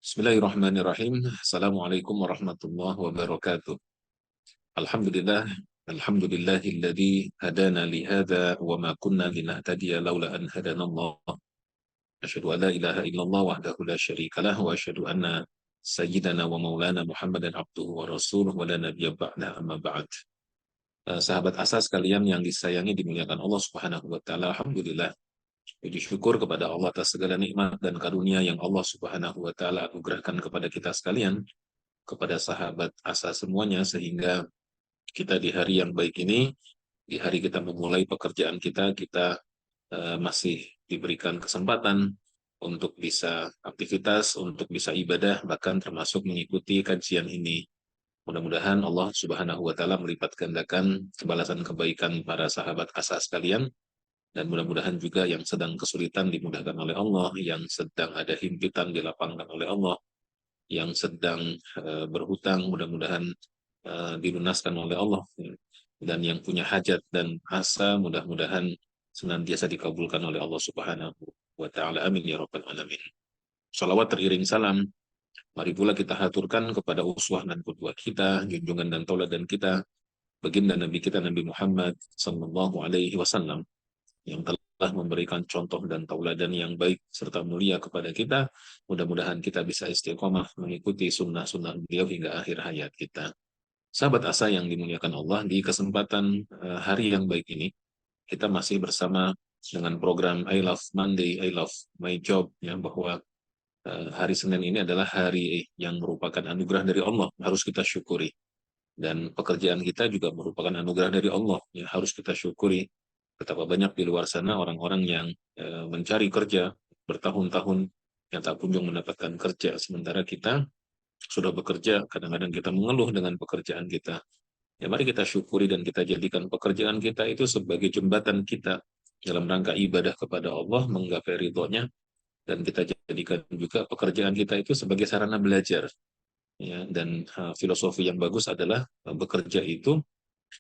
Bismillahirrahmanirrahim. Assalamualaikum warahmatullahi wabarakatuh. Alhamdulillah, alhamdulillahilladzi hadana li hadza wa ma kunna linahtadiya laula an hadanallah. Asyhadu an la ilaha illallah wahdahu la syarikalah wa asyhadu anna sayyidana wa maulana Muhammadan abduhu wa rasuluhu wa la nabiyya ba'da amma ba'd. Sahabat asa sekalian yang disayangi dimuliakan Allah Subhanahu wa taala. Alhamdulillah. Puji syukur kepada Allah atas segala nikmat dan karunia yang Allah Subhanahu wa taala anugerahkan kepada kita sekalian, kepada sahabat asa semuanya, sehingga kita di hari yang baik ini, di hari kita memulai pekerjaan kita, masih diberikan kesempatan untuk bisa aktivitas, untuk bisa ibadah, bahkan termasuk mengikuti kajian ini. Mudah-mudahan Allah Subhanahu wa taala melipat gandakan kebalasan kebaikan para sahabat asa sekalian, dan mudah-mudahan juga yang sedang kesulitan dimudahkan oleh Allah, yang sedang ada himpitan dilapangkan oleh Allah, yang sedang berhutang mudah-mudahan dilunaskan oleh Allah, dan yang punya hajat dan asa mudah-mudahan senantiasa dikabulkan oleh Allah Subhanahu wa taala. Amin ya rabbal alamin. Shalawat teriring salam, mari pula kita haturkan kepada uswah dan qudwah kita, junjungan dan tauladan kita, baginda Nabi kita Nabi Muhammad sallallahu alaihi wasallam, yang telah memberikan contoh dan tauladan yang baik serta mulia kepada kita. Mudah-mudahan kita bisa istiqomah mengikuti sunnah-sunnah beliau hingga akhir hayat kita. Sahabat asa yang dimuliakan Allah, di kesempatan hari yang baik ini, kita masih bersama dengan program I Love Monday, I Love My Job, ya, bahwa hari Senin ini adalah hari yang merupakan anugerah dari Allah, harus kita syukuri. Dan pekerjaan kita juga merupakan anugerah dari Allah, ya, harus kita syukuri. Betapa banyak di luar sana orang-orang yang mencari kerja bertahun-tahun yang tak kunjung mendapatkan kerja, sementara kita sudah bekerja, kadang-kadang kita mengeluh dengan pekerjaan kita. Ya, mari kita syukuri dan kita jadikan pekerjaan kita itu sebagai jembatan kita dalam rangka ibadah kepada Allah, menggapai ridhonya, dan kita jadikan juga pekerjaan kita itu sebagai sarana belajar. Ya, dan filosofi yang bagus adalah bekerja itu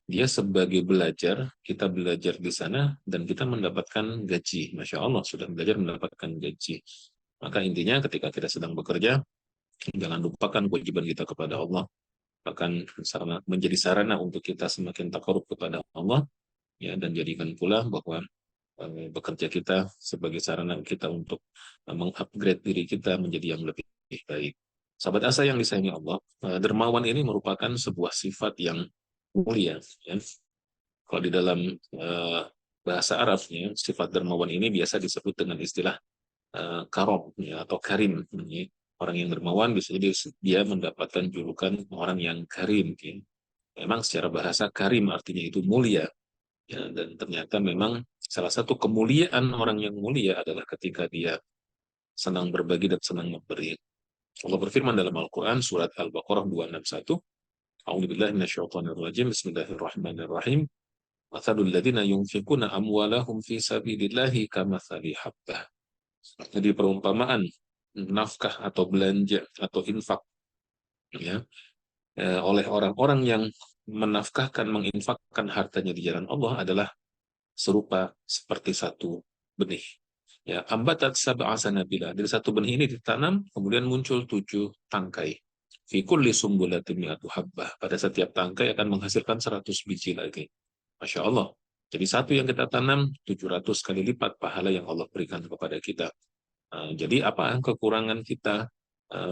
dia sebagai belajar, kita belajar di sana dan kita mendapatkan gaji. Masya Allah, sudah belajar mendapatkan gaji. Maka intinya ketika kita sedang bekerja, jangan lupakan kewajiban kita kepada Allah. Bahkan menjadi sarana untuk kita semakin takarub kepada Allah, ya, dan jadikan pula bahwa bekerja kita sebagai sarana kita untuk mengupgrade diri kita menjadi yang lebih baik. Sahabat asa yang disayangi Allah, dermawan ini merupakan sebuah sifat yang mulia. Ya. Kalau di dalam bahasa Arabnya, sifat dermawan ini biasa disebut dengan istilah karom, ya, atau karim. Ya. Orang yang dermawan bisa jadi dia mendapatkan julukan orang yang karim. Ya. Memang secara bahasa karim artinya itu mulia. Ya, dan ternyata memang salah satu kemuliaan orang yang mulia adalah ketika dia senang berbagi dan senang memberi. Allah berfirman dalam Al-Quran surat Al-Baqarah 261, A'udzubillahi minasyaitonirrajim, Bismillahirrahmanirrahim. Mathalul ladzina yunfikuna amwalahum fi sabilillahi kamathali habbah. Jadi perumpamaan nafkah atau belanja atau infak, ya, oleh orang-orang yang menafkahkan, menginfakkan hartanya di jalan Allah adalah serupa seperti satu benih. Ya, ambatat sab'a sanabila. Dari satu benih ini ditanam, kemudian muncul 7 tangkai. Fi kulli sumbulatin mi'atu habbah. Pada setiap tangkai akan menghasilkan 100 biji lagi. Masya Allah. Jadi satu yang kita tanam, 700 kali lipat pahala yang Allah berikan kepada kita. Jadi apa kekurangan kita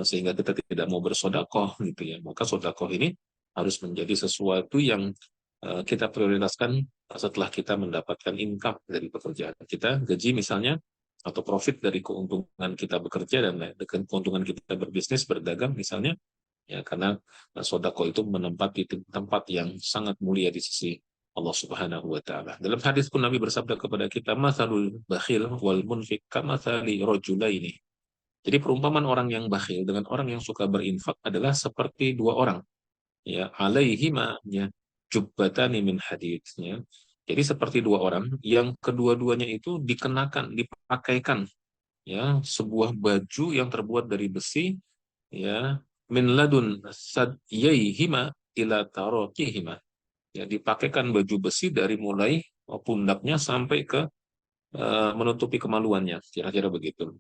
sehingga kita tidak mau bersodakoh gitu ya. Maka sodakoh ini harus menjadi sesuatu yang kita prioritaskan setelah kita mendapatkan income dari pekerjaan kita, gaji misalnya, atau profit dari keuntungan kita bekerja dan dengan keuntungan kita berbisnis, berdagang misalnya, ya, karena sodako itu menempati tempat yang sangat mulia di sisi Allah Subhanahu wa taala. Dalam hadis pun Nabi bersabda kepada kita, "Matsalul bakhil wal munfik kamatsali rajulaini." Jadi perumpamaan orang yang bakhil dengan orang yang suka berinfak adalah seperti dua orang, ya, alaihima, ya, jubbatani min hadid, ya. Jadi seperti dua orang yang kedua-duanya itu dikenakan, dipakaikan, ya, sebuah baju yang terbuat dari besi, ya, min ladun sadyaihima ila taraqihima. Ya, dipakaikan baju besi dari mulai pundaknya sampai ke menutupi kemaluannya, kira-kira begitu.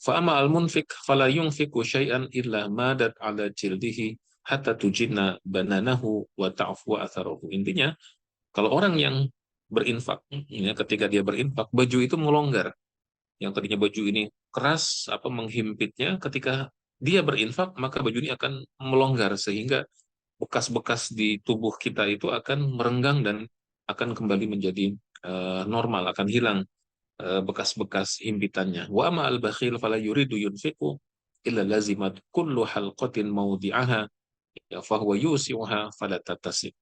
Fa'ama al-munfik fala yunfiku syai'an illa madat ala jildihi hatta tujinna bananahu wa ta'fu atharahu. Intinya, kalau orang yang berinfak, ya, ketika dia berinfak, baju itu melonggar. Yang tadinya baju ini keras, menghimpitnya, ketika dia berinfak, maka baju ini akan melonggar, sehingga bekas-bekas di tubuh kita itu akan merenggang dan akan kembali menjadi normal, akan hilang bekas-bekas impitannya. Wa ma al-bakhil fala yuridu yunfiqu illa lazimat kullu halqatin mawdi'aha ya fahuwa yusi'uha fala tatasib.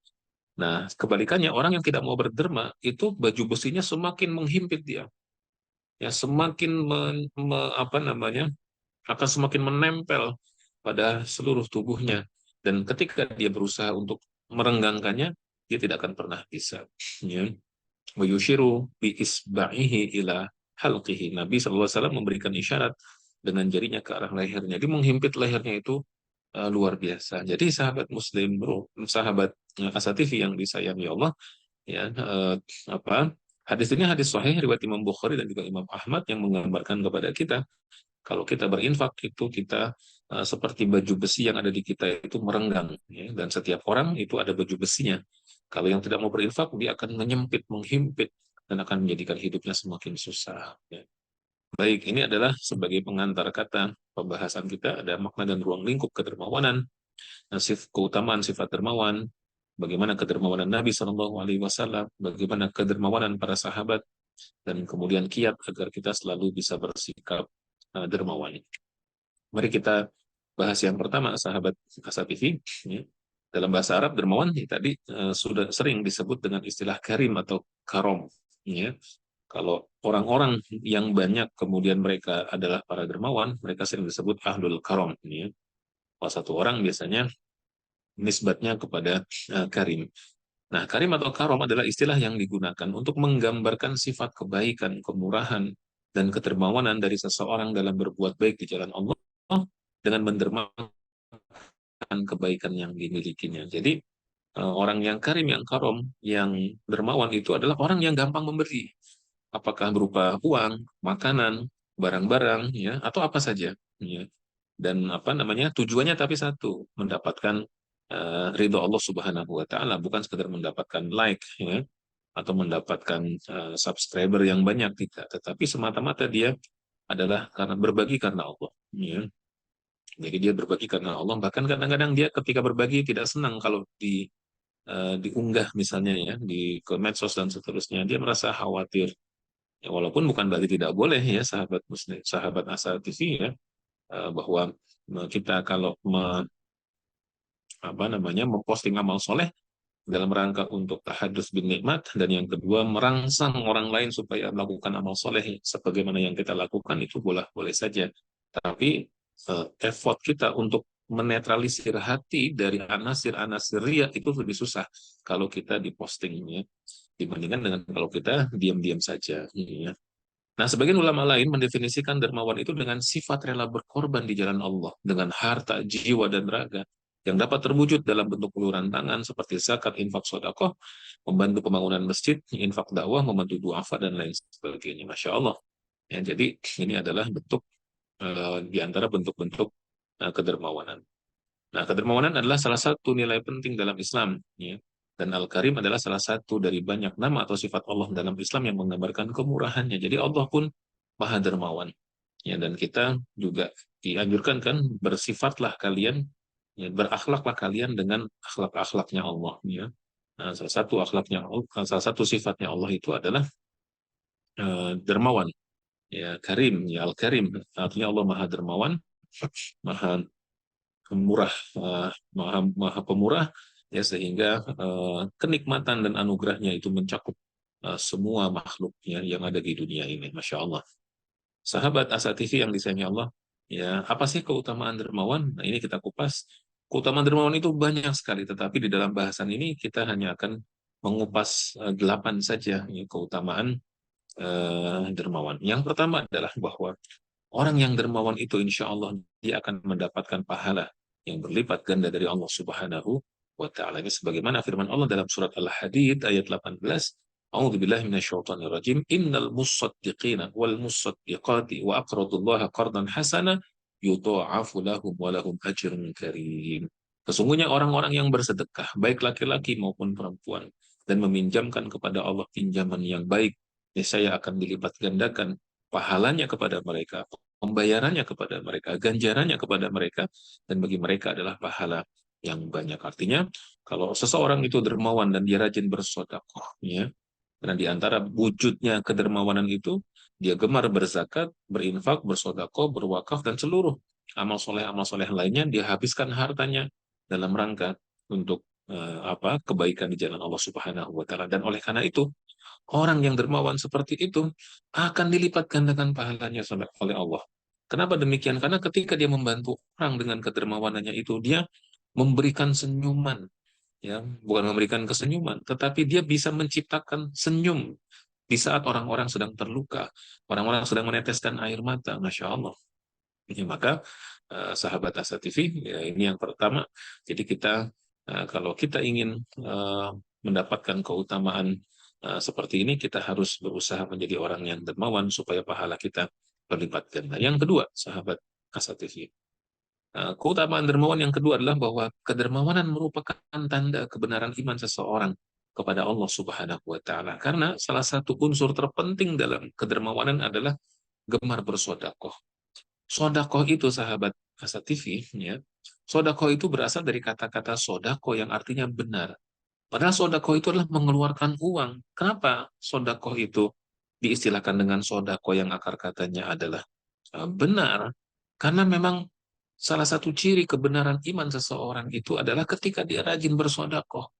Nah, kebalikannya orang yang tidak mau berderma itu baju besinya semakin menghimpit dia. Ya, semakin akan semakin menempel pada seluruh tubuhnya, dan ketika dia berusaha untuk merenggangkannya, dia tidak akan pernah bisa. Ya. Wa yushiru bi isba'ihi ila halqihi. Nabi SAW memberikan isyarat dengan jarinya ke arah lehernya. Dia menghimpit lehernya itu luar biasa. Jadi sahabat Muslim, bro, sahabat Asatifi yang disayangi Allah, ya, hadis ini hadis sahih riwayat Imam Bukhari dan juga Imam Ahmad yang menggambarkan kepada kita kalau kita berinfak itu kita seperti baju besi yang ada di kita itu merenggang, ya, dan setiap orang itu ada baju besinya. Kalau yang tidak mau berinfak dia akan menyempit, menghimpit, dan akan menjadikan hidupnya semakin susah. Ya. Baik, ini adalah sebagai pengantar kata pembahasan kita, ada makna dan ruang lingkup kedermawanan, nasib keutamaan sifat dermawan, bagaimana kedermawanan Nabi Shallallahu Alaihi Wasallam, bagaimana kedermawanan para sahabat, dan kemudian kiat agar kita selalu bisa bersikap dermawan. Mari kita bahas yang pertama, sahabat Asa TV. Ya. Dalam bahasa Arab, dermawan tadi sudah sering disebut dengan istilah karim atau karom. Ya. Kalau orang-orang yang banyak kemudian mereka adalah para dermawan, mereka sering disebut ahlul karom. Ya. Salah satu orang biasanya nisbatnya kepada karim. Nah, karim atau karom adalah istilah yang digunakan untuk menggambarkan sifat kebaikan, kemurahan, dan kedermawanan dari seseorang dalam berbuat baik di jalan Allah dengan mendermakan kebaikan yang dimilikinya. Jadi, orang yang karim, yang karom, yang dermawan itu adalah orang yang gampang memberi. Apakah berupa uang, makanan, barang-barang, ya, atau apa saja. Ya. Dan tujuannya tapi satu, mendapatkan ridho Allah Subhanahu wa taala, bukan sekedar mendapatkan like, ya, atau mendapatkan subscriber yang banyak, tidak, tetapi semata-mata dia adalah karena berbagi karena Allah, ya. Jadi dia berbagi karena Allah, bahkan kadang-kadang dia ketika berbagi tidak senang kalau diunggah misalnya, ya, di ke medsos dan seterusnya, dia merasa khawatir. Ya, walaupun bukan berarti tidak boleh, ya, sahabat Muslim, sahabat Asa TV, ya, bahwa kita kalau memposting amal soleh dalam rangka untuk tahadus bin nikmat, dan yang kedua merangsang orang lain supaya melakukan amal soleh sebagaimana yang kita lakukan, itu boleh saja. Tapi effort kita untuk menetralisir hati dari anasir-anasir ria itu lebih susah kalau kita dipostingnya dibandingkan dengan kalau kita diam-diam saja. Ya. Nah, sebagian ulama lain mendefinisikan dermawan itu dengan sifat rela berkorban di jalan Allah dengan harta, jiwa, dan raga yang dapat terwujud dalam bentuk uluran tangan seperti zakat, infak, sedekah, membantu pembangunan masjid, infak dakwah, membantu duafa, dan lain sebagainya. Masya Allah. Ya, jadi ini adalah bentuk di antara bentuk-bentuk kedermawanan. Nah, kedermawanan adalah salah satu nilai penting dalam Islam, ya. Dan Al-Karim adalah salah satu dari banyak nama atau sifat Allah dalam Islam yang menggambarkan kemurahannya. Jadi Allah pun Maha Dermawan. Ya, dan kita juga dianjurkan kan bersifatlah kalian, ya, berakhlaklah kalian dengan akhlak-akhlaknya Allah, ya. Nah, salah satu sifatnya Allah itu adalah dermawan, ya, Karim, ya, Al-Karim. Artinya Allah Maha Dermawan, Maha murah, maha pemurah, ya, sehingga kenikmatan dan anugerahnya itu mencakup semua makhluknya yang ada di dunia ini. Masya Allah. Sahabat Asa TV yang disayangi Allah, ya, apa sih keutamaan dermawan? Nah, ini kita kupas. Keutamaan dermawan itu banyak sekali, tetapi di dalam bahasan ini kita hanya akan mengupas 8 saja, ya, keutamaan dermawan. Yang pertama adalah bahwa orang yang dermawan itu insya Allah dia akan mendapatkan pahala yang berlipat ganda dari Allah Subhanahu wa taala. Ini sebagaimana firman Allah dalam surat Al-Hadid ayat 18, A'udzubillahi minasyaitonirrajim. Innal musaddiqina wal musaddiqati wa aqradullaha qardan hasana yudha'afu lahum wa lahum ajrun karim. Sesungguhnya orang-orang yang bersedekah, baik laki-laki maupun perempuan, dan meminjamkan kepada Allah pinjaman yang baik, niscaya akan dilipat gandakan pahalanya kepada mereka, pembayarannya kepada mereka, ganjarannya kepada mereka, dan bagi mereka adalah pahala yang banyak. Artinya, kalau seseorang itu dermawan dan dia rajin bersedekah, ya, karena di antara wujudnya kedermawanan itu, dia gemar berzakat, berinfak, bersedekah, berwakaf, dan seluruh amal soleh lainnya, dia habiskan hartanya dalam rangka untuk kebaikan di jalan Allah Subhanahu wa Ta'ala. Dan oleh karena itu, orang yang dermawan seperti itu akan dilipat gandakan pahalanya oleh Allah. Kenapa demikian? Karena ketika dia membantu orang dengan kedermawanannya itu, dia memberikan senyuman, ya, bukan memberikan kesenyuman, tetapi dia bisa menciptakan senyum di saat orang-orang sedang terluka, orang-orang sedang meneteskan air mata, masya Allah. Ya, maka sahabat Asa TV, ya, ini yang pertama. Jadi kita kalau kita ingin mendapatkan keutamaan seperti ini, kita harus berusaha menjadi orang yang dermawan supaya pahala kita berlipat ganda. Yang kedua, sahabat Asa TV, keutamaan dermawan yang kedua adalah bahwa kedermawanan merupakan tanda kebenaran iman seseorang kepada Allah Subhanahu wa Ta'ala. Karena salah satu unsur terpenting dalam kedermawanan adalah gemar bersodakoh. Sodakoh itu, sahabat Asa TV, ya, sodakoh itu berasal dari kata-kata sodako yang artinya benar. Padahal sodakoh itu adalah mengeluarkan uang. Kenapa sodakoh itu diistilahkan dengan sodakoh yang akar katanya adalah benar? Karena memang salah satu ciri kebenaran iman seseorang itu adalah ketika dia rajin bersodakoh.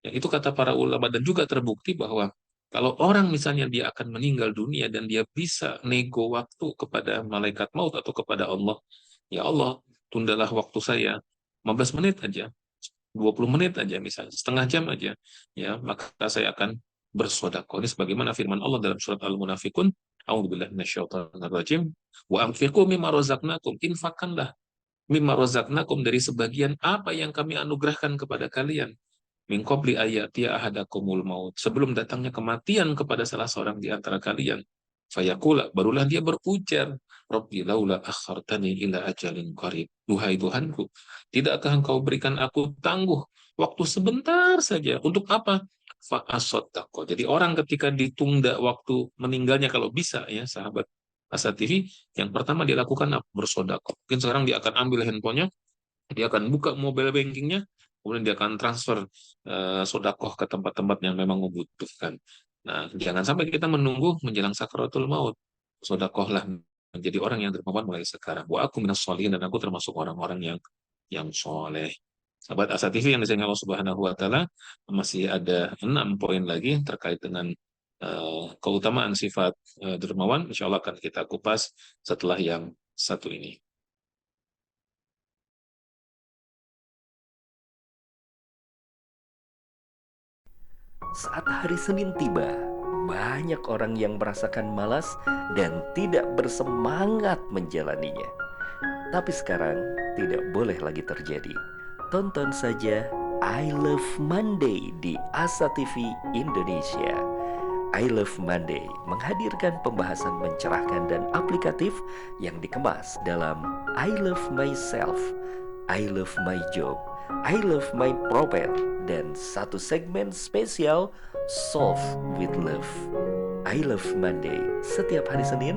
Ya, itu kata para ulama, dan juga terbukti bahwa kalau orang misalnya dia akan meninggal dunia dan dia bisa nego waktu kepada malaikat maut atau kepada Allah, ya Allah, tundalah waktu saya 15 menit aja, 20 menit aja misalnya, setengah jam aja, ya, maka saya akan bersodakoh. Ini sebagaimana firman Allah dalam surat Al-Munafikun, A'udzubillahi minasyaitonirrajim, wa anfiqu mimma razaqnakum, infakkanlah mimma razaqnakum, dari sebagian apa yang kami anugerahkan kepada kalian, min qabli ayati ahadakumul maut, sebelum datangnya kematian kepada salah seorang di antara kalian, fayaqula, barulah dia berujar, rabbi laula akhartani ila ajalin qarib, duhai Tuhanku, tidakkah engkau berikan aku tangguh waktu sebentar saja, untuk apa? Fa asaddaqo. Jadi orang ketika ditunda waktu meninggalnya, kalau bisa, ya sahabat Asa TV, yang pertama dia lakukan apa? Bersedekah. Mungkin sekarang dia akan ambil handphonenya, dia akan buka mobile bankingnya, kemudian dia akan transfer sodakoh ke tempat-tempat yang memang membutuhkan. Nah, jangan sampai kita menunggu menjelang sakaratul maut. Sodakohlah menjadi orang yang dermawan mulai sekarang. Wa aku minas sholihin, dan aku termasuk orang-orang yang soleh. Sahabat Asa TV yang disayangkan Allah Subhanahu wa Ta'ala, masih ada 6 poin lagi terkait dengan keutamaan sifat dermawan. Insya Allah akan kita kupas setelah yang satu ini. Saat hari Senin tiba, banyak orang yang merasakan malas dan tidak bersemangat menjalaninya. Tapi sekarang tidak boleh lagi terjadi. Tonton saja I Love Monday di Asa TV Indonesia. I Love Monday menghadirkan pembahasan mencerahkan dan aplikatif yang dikemas dalam I Love Myself, I Love My Job, I Love My Prophet, dan satu segmen spesial Solve with Love. I Love Monday setiap hari Senin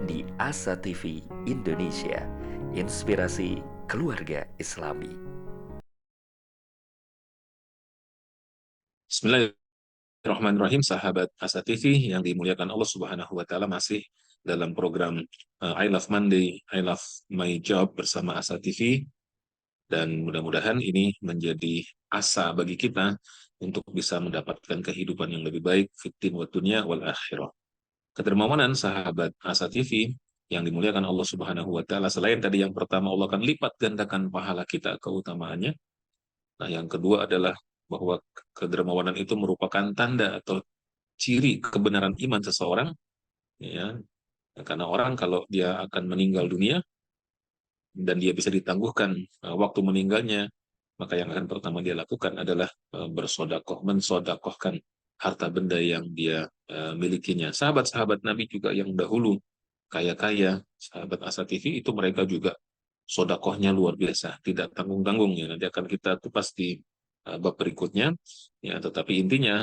di Asa TV Indonesia. Inspirasi keluarga Islami. Bismillahirrahmanirrahim, sahabat Asa TV yang dimuliakan Allah Subhanahu wa Ta'ala, masih dalam program I Love Monday, I Love My Job bersama Asa TV, dan mudah-mudahan ini menjadi asa bagi kita untuk bisa mendapatkan kehidupan yang lebih baik, fitin wa dunya wal akhirah. Kedermawanan sahabat Asa TV yang dimuliakan Allah Subhanahu wa Ta'ala, selain tadi yang pertama, Allah akan lipat gandakan pahala kita, keutamaannya. Nah, yang kedua adalah bahwa kedermawanan itu merupakan tanda atau ciri kebenaran iman seseorang, ya. Karena orang kalau dia akan meninggal dunia dan dia bisa ditangguhkan waktu meninggalnya, maka yang akan pertama dia lakukan adalah bersodakoh, mensodakohkan harta benda yang dia milikinya. Sahabat-sahabat Nabi juga yang dahulu kaya-kaya, sahabat Asa TV itu mereka juga sodakohnya luar biasa, tidak tanggung-tanggung ya. Nanti akan kita kupas di bab berikutnya. Ya, tetapi intinya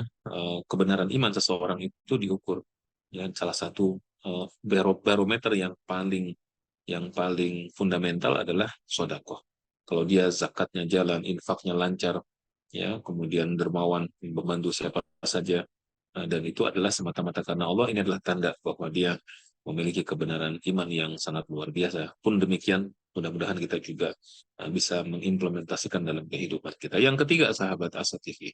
kebenaran iman seseorang itu diukur. Ya, salah satu barometer yang paling fundamental adalah sodakoh. Kalau dia zakatnya jalan, infaknya lancar, ya, kemudian dermawan membantu siapa saja, dan itu adalah semata-mata karena Allah, ini adalah tanda bahwa dia memiliki kebenaran iman yang sangat luar biasa. Pun demikian, mudah-mudahan kita juga bisa mengimplementasikan dalam kehidupan kita. Yang ketiga, sahabat Asa TV,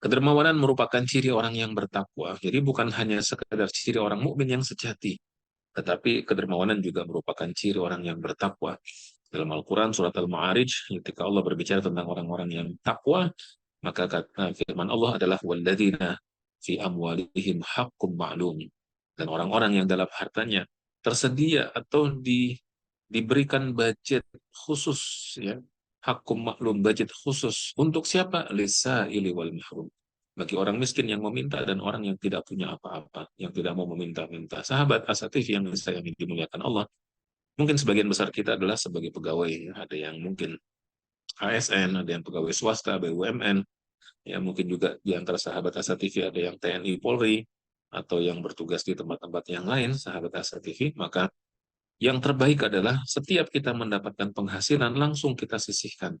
kedermawanan merupakan ciri orang yang bertakwa. Jadi bukan hanya sekedar ciri orang mukmin yang sejati, tetapi kedermawanan juga merupakan ciri orang yang bertakwa. Dalam Al-Quran, surat Al-Ma'arij, ketika Allah berbicara tentang orang-orang yang takwa, maka kata firman Allah adalah walladzina fi amwalihim haqqum ma'lum. Dan orang-orang yang dalam hartanya tersedia atau diberikan budget khusus, ya, haqqum maklum, budget khusus untuk siapa? Lisa ili wal mahrum, bagi orang miskin yang meminta dan orang yang tidak punya apa-apa, yang tidak mau meminta-minta. Sahabat Asatif yang disayangi dimuliakan Allah, mungkin sebagian besar kita adalah sebagai pegawai, ya. Ada yang mungkin ASN, ada yang pegawai swasta, BUMN, ya mungkin juga di antara sahabat Asatif ada yang TNI, Polri, atau yang bertugas di tempat-tempat yang lain, sahabat Asatif. Maka yang terbaik adalah setiap kita mendapatkan penghasilan langsung kita sisihkan.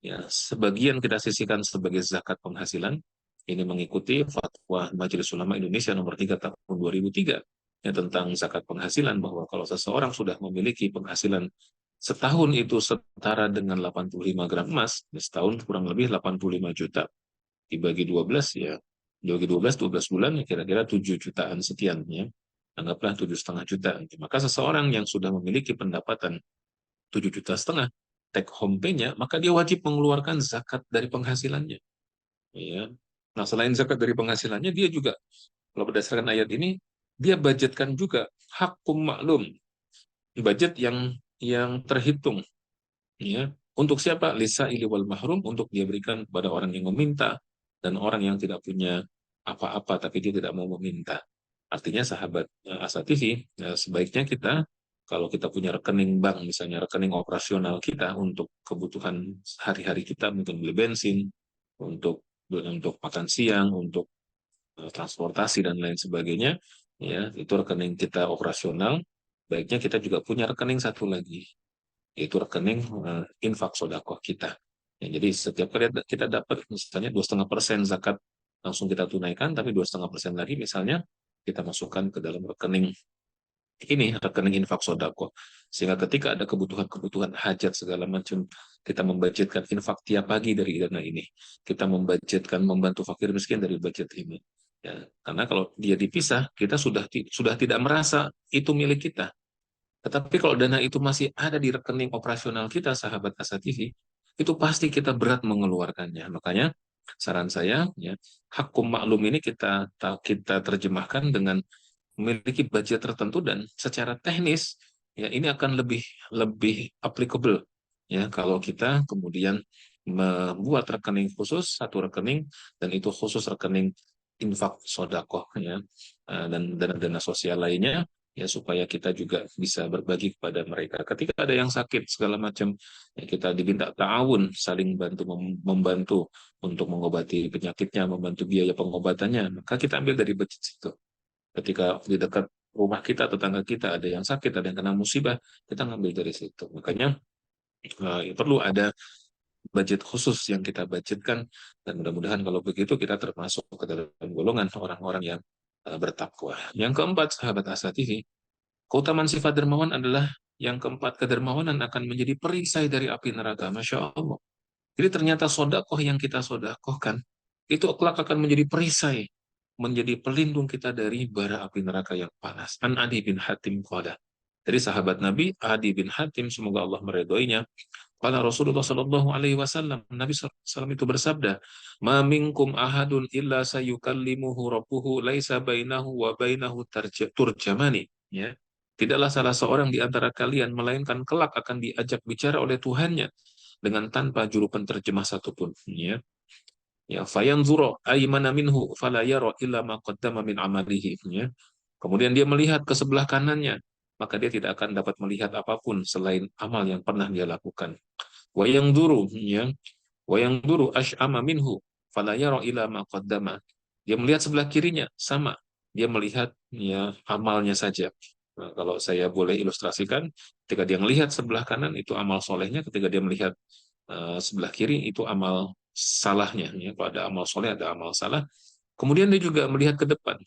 Ya, sebagian kita sisihkan sebagai zakat penghasilan. Ini mengikuti fatwa Majelis Ulama Indonesia nomor 3 tahun 2003 ya, tentang zakat penghasilan, bahwa kalau seseorang sudah memiliki penghasilan setahun itu setara dengan 85 gram emas, ya setahun kurang lebih 85 juta, dibagi 12 ya, dibagi 12 bulan ya kira-kira 7 jutaan sekian ya. Anggaplah 7,5 juta. Maka seseorang yang sudah memiliki pendapatan 7,5 juta take home pay-nya, maka dia wajib mengeluarkan zakat dari penghasilannya. Ya. Nah, selain zakat dari penghasilannya, dia juga, kalau berdasarkan ayat ini, dia budgetkan juga hakum maklum, budget yang terhitung. Ya. Untuk siapa? Lisa ili wal mahrum, untuk dia berikan kepada orang yang meminta dan orang yang tidak punya apa-apa tapi dia tidak mau meminta. Artinya sahabat Asa TV, sebaiknya kita kalau kita punya rekening bank, misalnya rekening operasional kita untuk kebutuhan hari-hari kita, mungkin beli bensin, untuk makan siang, untuk transportasi dan lain sebagainya, ya itu rekening kita operasional. Baiknya kita juga punya rekening satu lagi, yaitu rekening infak sodakoh kita. Ya, jadi setiap kali kita dapat misalnya 2,5% zakat langsung kita tunaikan, tapi 2,5% lagi misalnya kita masukkan ke dalam rekening ini, rekening infak sodako, sehingga ketika ada kebutuhan-kebutuhan hajat segala macam, kita membudgetkan infak tiap pagi dari dana ini, kita membudgetkan membantu fakir miskin dari budget ini, ya. Karena kalau dia dipisah, kita sudah tidak merasa itu milik kita. Tetapi kalau dana itu masih ada di rekening operasional kita, sahabat Asa TV, itu pasti kita berat mengeluarkannya. Makanya saran saya, ya, hakum maklum ini kita terjemahkan dengan memiliki budget tertentu, dan secara teknis ya ini akan lebih lebih applicable ya kalau kita kemudian membuat rekening khusus, satu rekening, dan itu khusus rekening infak sodakoh ya, dan dana-dana sosial lainnya ya, supaya kita juga bisa berbagi kepada mereka ketika ada yang sakit segala macam ya, kita diminta ta'awun, saling membantu untuk mengobati penyakitnya, membantu biaya pengobatannya, maka kita ambil dari budget itu. Ketika di dekat rumah kita, tetangga kita ada yang sakit, ada yang kena musibah, kita ngambil dari situ. Makanya perlu ada budget khusus yang kita budgetkan, dan mudah-mudahan kalau begitu kita termasuk ke dalam golongan orang-orang yang bertakwa. Yang keempat, sahabat Asa TV, keutamaan sifat dermawan adalah yang keempat, kedermawanan akan menjadi perisai dari api neraka. Masya Allah. Jadi ternyata sodakoh yang kita sodakohkan, itu kelak akan menjadi perisai, menjadi pelindung kita dari bara api neraka yang panas. An Adi bin Hatim qala. Dari sahabat Nabi Adi bin Hatim, semoga Allah meridhoinya, qala Rasulullah sallallahu alaihi wasallam, Nabi SAW itu bersabda, "Ma minkum ahadun illa sayukallimuhu rabbuhu laisa bainahu wa bainahu turjamani." Ya. Tidaklah salah seorang di antara kalian melainkan kelak akan diajak bicara oleh Tuhannya dengan tanpa juru penterjemah satupun. Ya. Ya, fayanzuru aymana minhu fala yara illa ma qaddama min amalihi, ya. Kemudian dia melihat ke sebelah kanannya, maka dia tidak akan dapat melihat apapun selain amal yang pernah dia lakukan. Wa yanzuru, ya, wa yanzuru ash'ama minhu fala yara illa ma qaddama. Dia melihat sebelah kirinya, sama. Dia melihat, ya, amalnya saja. Nah, kalau saya boleh ilustrasikan, ketika dia melihat sebelah kanan itu amal solehnya, ketika dia melihat sebelah kiri itu amal salahnya. Ya. Kalau ada amal soleh, ada amal salah. Kemudian dia juga melihat ke depan.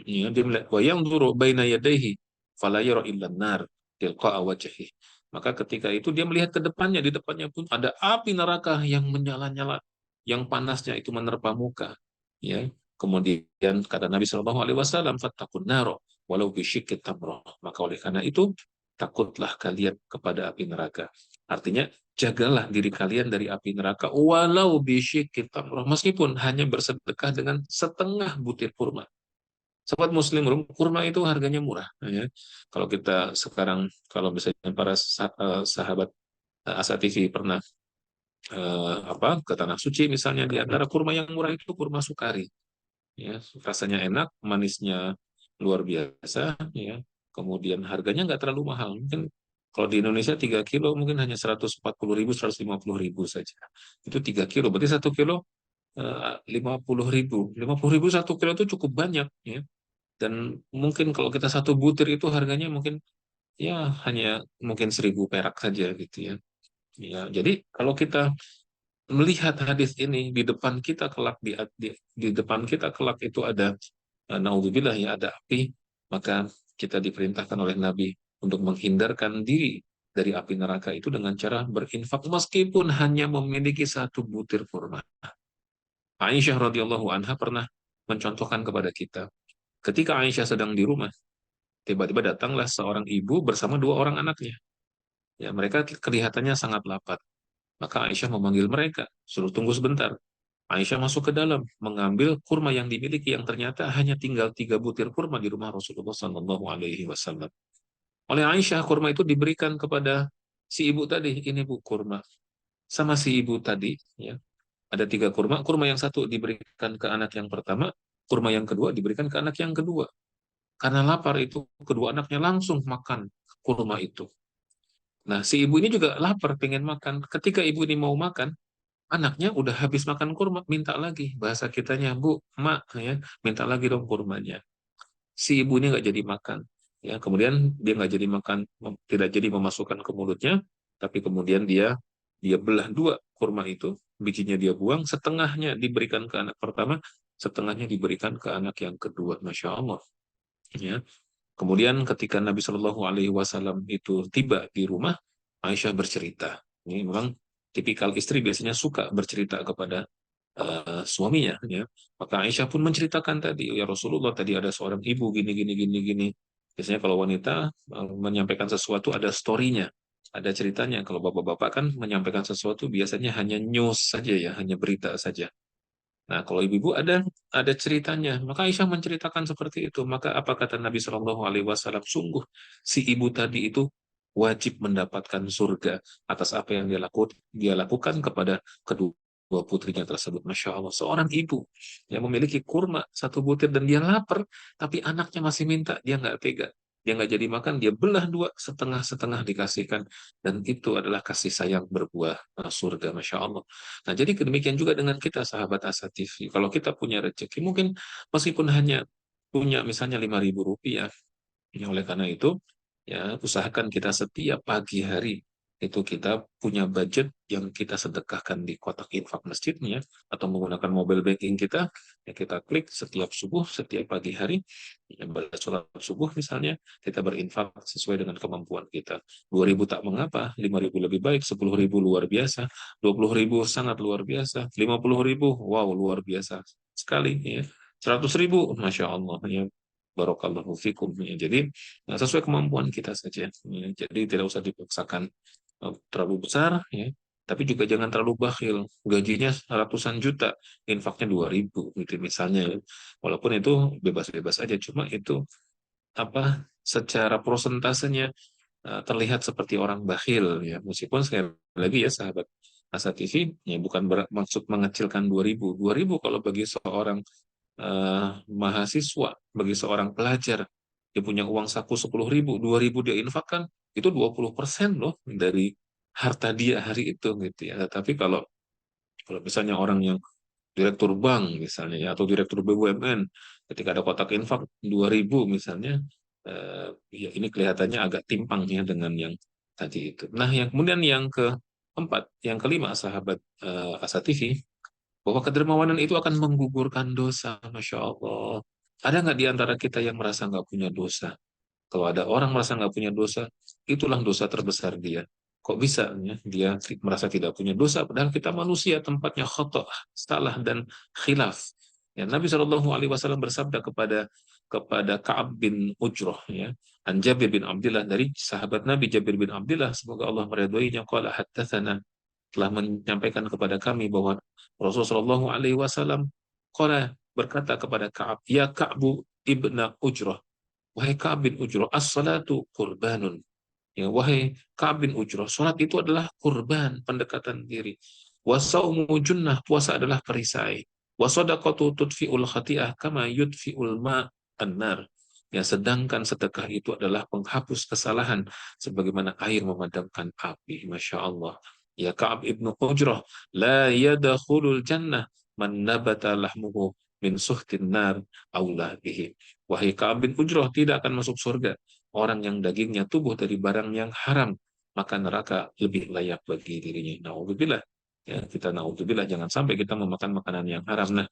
Ya, dia melihat wa yanzuru baina yadayhi fala yara illa nar tilqa'a wajhi. Maka ketika itu dia melihat ke depannya, di depannya pun ada api neraka yang menyala-nyala, yang panasnya itu menerpa muka. Ya. Kemudian kata Nabi Shallallahu Alaihi Wasallam, "Fattaqun naro walau bisyikki tamroh." Maka oleh karena itu takutlah kalian kepada api neraka. Artinya jagalah diri kalian dari api neraka walau bisyikki tamroh, meskipun hanya bersedekah dengan setengah butir kurma. Sobat Muslim, kurma itu harganya murah. Ya. Kalau kita sekarang, kalau misalnya para sahabat Asa TV pernah ke Tanah Suci misalnya, di antara kurma yang murah itu kurma Sukari. Ya, rasanya enak, manisnya luar biasa. Ya. Kemudian harganya nggak terlalu mahal. Mungkin kalau di Indonesia 3 kilo mungkin hanya 140.000, 150.000 saja. Itu 3 kilo, berarti 1 kilo 50.000. 50.000 1 kilo itu cukup banyak. Ya. Dan mungkin kalau kita satu butir itu harganya mungkin ya hanya mungkin 1.000 perak saja gitu ya. Ya, jadi kalau kita melihat hadis ini di depan kita kelak di depan kita kelak itu ada naudzubillah ya ada api, maka kita diperintahkan oleh Nabi untuk menghindarkan diri dari api neraka itu dengan cara berinfak meskipun hanya memiliki satu butir kurma. Aisyah radhiyallahu anha pernah mencontohkan kepada kita ketika Aisyah sedang di rumah. Tiba-tiba datanglah seorang ibu bersama dua orang anaknya. Ya, mereka kelihatannya sangat lapar. Maka Aisyah memanggil mereka, suruh tunggu sebentar. Aisyah masuk ke dalam, mengambil kurma yang dimiliki yang ternyata hanya tinggal 3 butir kurma di rumah Rasulullah Shallallahu Alaihi Wasallam. Oleh Aisyah, kurma itu diberikan kepada si ibu tadi. Ini bu kurma. Sama si ibu tadi, ya, ada 3 kurma. Kurma yang satu diberikan ke anak yang pertama, kurma yang kedua diberikan ke anak yang kedua. Karena lapar itu, kedua anaknya langsung makan kurma itu. Nah, si ibu ini juga lapar, pengen makan. Ketika ibu ini mau makan, anaknya udah habis makan kurma, minta lagi. Bahasa kitanya, Bu, Mak, ya, minta lagi dong kurmanya. Si ibu ini nggak jadi makan. Ya, kemudian dia nggak jadi makan, tidak jadi memasukkan ke mulutnya, tapi kemudian dia belah dua kurma itu, bijinya dia buang, setengahnya diberikan ke anak pertama, setengahnya diberikan ke anak yang kedua. Masya Allah. Ya. Kemudian ketika Nabi Shallallahu Alaihi Wasallam itu tiba di rumah, Aisyah bercerita. Ini memang tipikal istri biasanya suka bercerita kepada suaminya. Ya. Maka Aisyah pun menceritakan tadi, ya Rasulullah tadi ada seorang ibu gini gini gini gini. Biasanya kalau wanita menyampaikan sesuatu ada story-nya, ada ceritanya. Kalau bapak-bapak kan menyampaikan sesuatu biasanya hanya news saja ya, hanya berita saja. Nah, kalau ibu-ibu ada ceritanya, maka Aisyah menceritakan seperti itu. Maka apa kata Nabi Shallallahu Alaihi Wasallam? Sungguh si ibu tadi itu wajib mendapatkan surga atas apa yang dia lakukan kepada kedua putrinya tersebut. Masya Allah, seorang ibu yang memiliki kurma 1 butir dan dia lapar, tapi anaknya masih minta, dia nggak tega. Dia nggak jadi makan, dia belah dua, setengah-setengah dikasihkan. Dan itu adalah kasih sayang berbuah surga, Masya Allah. Nah, jadi demikian juga dengan kita, sahabat Asa TV. Kalau kita punya rezeki, mungkin meskipun hanya punya misalnya 5.000 rupiah, ya, oleh karena itu, ya usahakan kita setiap pagi hari itu kita punya budget yang kita sedekahkan di kotak infak masjidnya atau menggunakan mobile banking kita, ya kita klik setiap subuh, setiap pagi hari, ya, pada sholat subuh misalnya, kita berinfak sesuai dengan kemampuan kita. 2.000 tak mengapa, 5.000 lebih baik, 10.000 luar biasa, 20.000 sangat luar biasa, 50.000, wow luar biasa sekali, ya. 100.000, Masya Allah, ya. Barakallahu fikum. Ya, jadi sesuai kemampuan kita saja. Ya, jadi tidak usah dipaksakan terlalu besar, ya. Tapi juga jangan terlalu bakhil. Gajinya ratusan juta, infaknya 2.000, gitu misalnya. Walaupun itu bebas-bebas aja, cuma itu apa? Secara prosentasenya terlihat seperti orang bakhil, ya. Meskipun sekali lagi ya sahabat Asa TV ya bukan bermaksud mengecilkan 2.000. 2.000 kalau bagi seorang mahasiswa, bagi seorang pelajar, dia punya uang saku 10.000, 2.000 dia infakkan, itu 20% loh dari harta dia hari itu gitu ya. Tapi kalau kalau misalnya orang yang direktur bank misalnya ya, atau direktur BUMN, ketika ada kotak infak 2.000 misalnya, ya ini kelihatannya agak timpang ya dengan yang tadi itu. Nah, yang kemudian yang keempat, yang kelima sahabat Asa TV, bahwa kedermawanan itu akan menggugurkan dosa. Masya Allah. Ada nggak di antara kita yang merasa nggak punya dosa? Kalau ada orang merasa nggak punya dosa, itulah dosa terbesar dia. Kok bisa ya, dia merasa tidak punya dosa, padahal kita manusia tempatnya khotoh, salah dan khilaf. Ya, Nabi SAW bersabda kepada Ka'ab bin Ujroh, ya, An Jabir bin Abdullah, dari sahabat Nabi Jabir bin Abdullah, semoga Allah meridhoinya, qala haddatsana, telah menyampaikan kepada kami bahwa Rasulullah SAW berkata kepada Ka'ab, ya Ka'bu ibna Ujroh, wahai Ka'ab bin Ujroh, as-salatu qurbanun. Ya, wahai Ka'ab bin Ujroh, salat itu adalah kurban, pendekatan diri. Wasaumu junnah, puasa adalah perisai. Wasadaqatu tudfi'ul khati'ah kama yudfi'ul ma'an-nar. Ya, sedangkan sedekah itu adalah penghapus kesalahan sebagaimana air memadamkan api. Masya Allah. Ya Ka'ab ibnu Ujroh, la yadakhulul jannah man nabata lahmuhu min suhtin nar awlah bihi. Wahai Ka'ab bin Ujroh, tidak akan masuk surga orang yang dagingnya tubuh dari barang yang haram, maka neraka lebih layak bagi dirinya. Naudzubillah. Ya, kita naudzubillah, jangan sampai kita memakan makanan yang haram. Nah,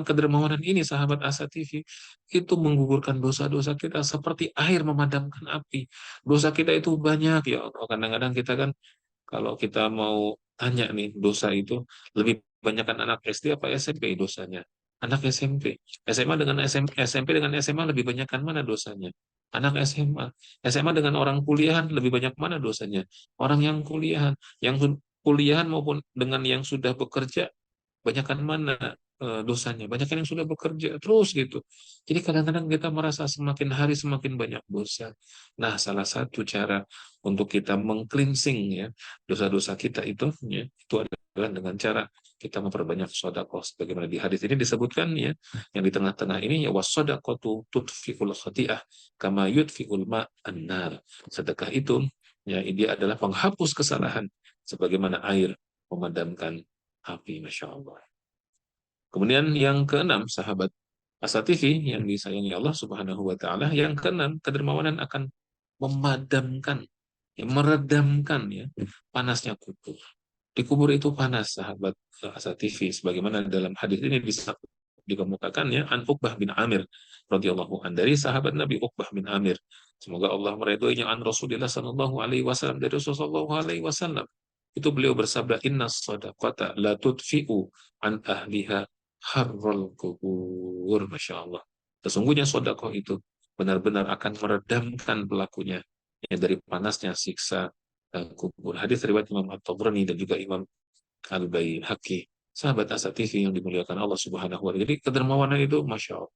kedermawanan ini sahabat Asa TV itu menggugurkan dosa-dosa kita seperti air memadamkan api. Dosa kita itu banyak ya Allah. Kadang-kadang kita kan kalau kita mau tanya nih dosa itu lebih banyak kan anak SD apa SMP dosanya? Anak SMP. SMA dengan SMP dengan SMA lebih banyak kan mana dosanya? Anak SMA. SMA dengan orang kuliahan lebih banyak mana dosanya? Orang yang kuliahan, kuliahan maupun dengan yang sudah bekerja, banyakkan mana dosanya? Banyakkan yang sudah bekerja terus gitu. Jadi kadang-kadang kita merasa semakin hari semakin banyak dosa. Nah, salah satu cara untuk kita mengcleansing ya dosa-dosa kita itu ya, itu adalah dengan cara kita memperbanyak sedekah. Sebagaimana di hadis ini disebutkan ya, yang di tengah-tengah ini ya wasadaqatu tudfi'ul khati'ah kama yudfi'ul ma'an nar. Sedekah itu ya dia adalah penghapus kesalahan sebagaimana air memadamkan api. Masya Allah. Kemudian yang keenam, sahabat Asa TV yang disayangi Allah Subhanahu wa taala, yang keenam, kedermawanan akan memadamkan, ya, meredamkan ya panasnya kubur. Di kubur itu panas, sahabat Asa TV, sebagaimana dalam hadis ini bisa dikemukakan ya, an Uqbah bin Amir radhiyallahu an, dari sahabat Nabi Uqbah bin Amir. Semoga Allah meridhoinya, an Rasulullah sallallahu alaihi wasallam, dari Rasulullah sallallahu alaihi wasallam. Itu beliau bersabda, inna shadaqata la tudfi'u an ahliha harrul kubur. Masya Allah. Sesungguhnya sodakoh itu benar-benar akan meredamkan pelakunya ya, dari panasnya siksa kubur. Hadis riwayat Imam At-Tabrani dan juga Imam Al-Baihaqi. Sahabat Asa TV yang dimuliakan Allah Subhanahu wa taala. Jadi kedermawanan itu Masya Allah.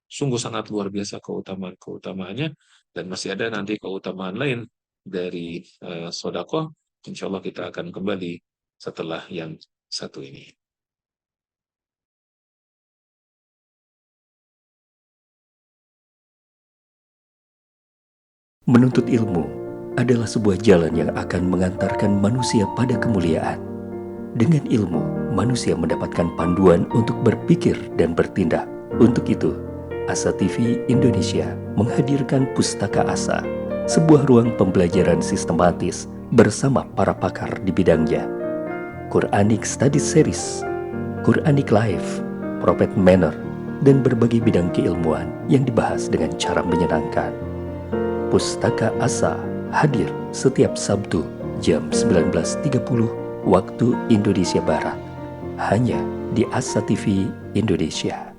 Sungguh sangat luar biasa keutamaannya, dan masih ada nanti keutamaan lain dari sodakoh. Insya Allah kita akan kembali setelah yang satu ini. Menuntut ilmu adalah sebuah jalan yang akan mengantarkan manusia pada kemuliaan. Dengan ilmu, manusia mendapatkan panduan untuk berpikir dan bertindak. Untuk itu, Asa TV Indonesia menghadirkan Pustaka Asa, sebuah ruang pembelajaran sistematis bersama para pakar di bidangnya. Quranic Study Series, Quranic Life, Prophet Manner, dan berbagai bidang keilmuan yang dibahas dengan cara menyenangkan. Pustaka Asa hadir setiap Sabtu jam 19.30 waktu Indonesia Barat, hanya di Asa TV Indonesia.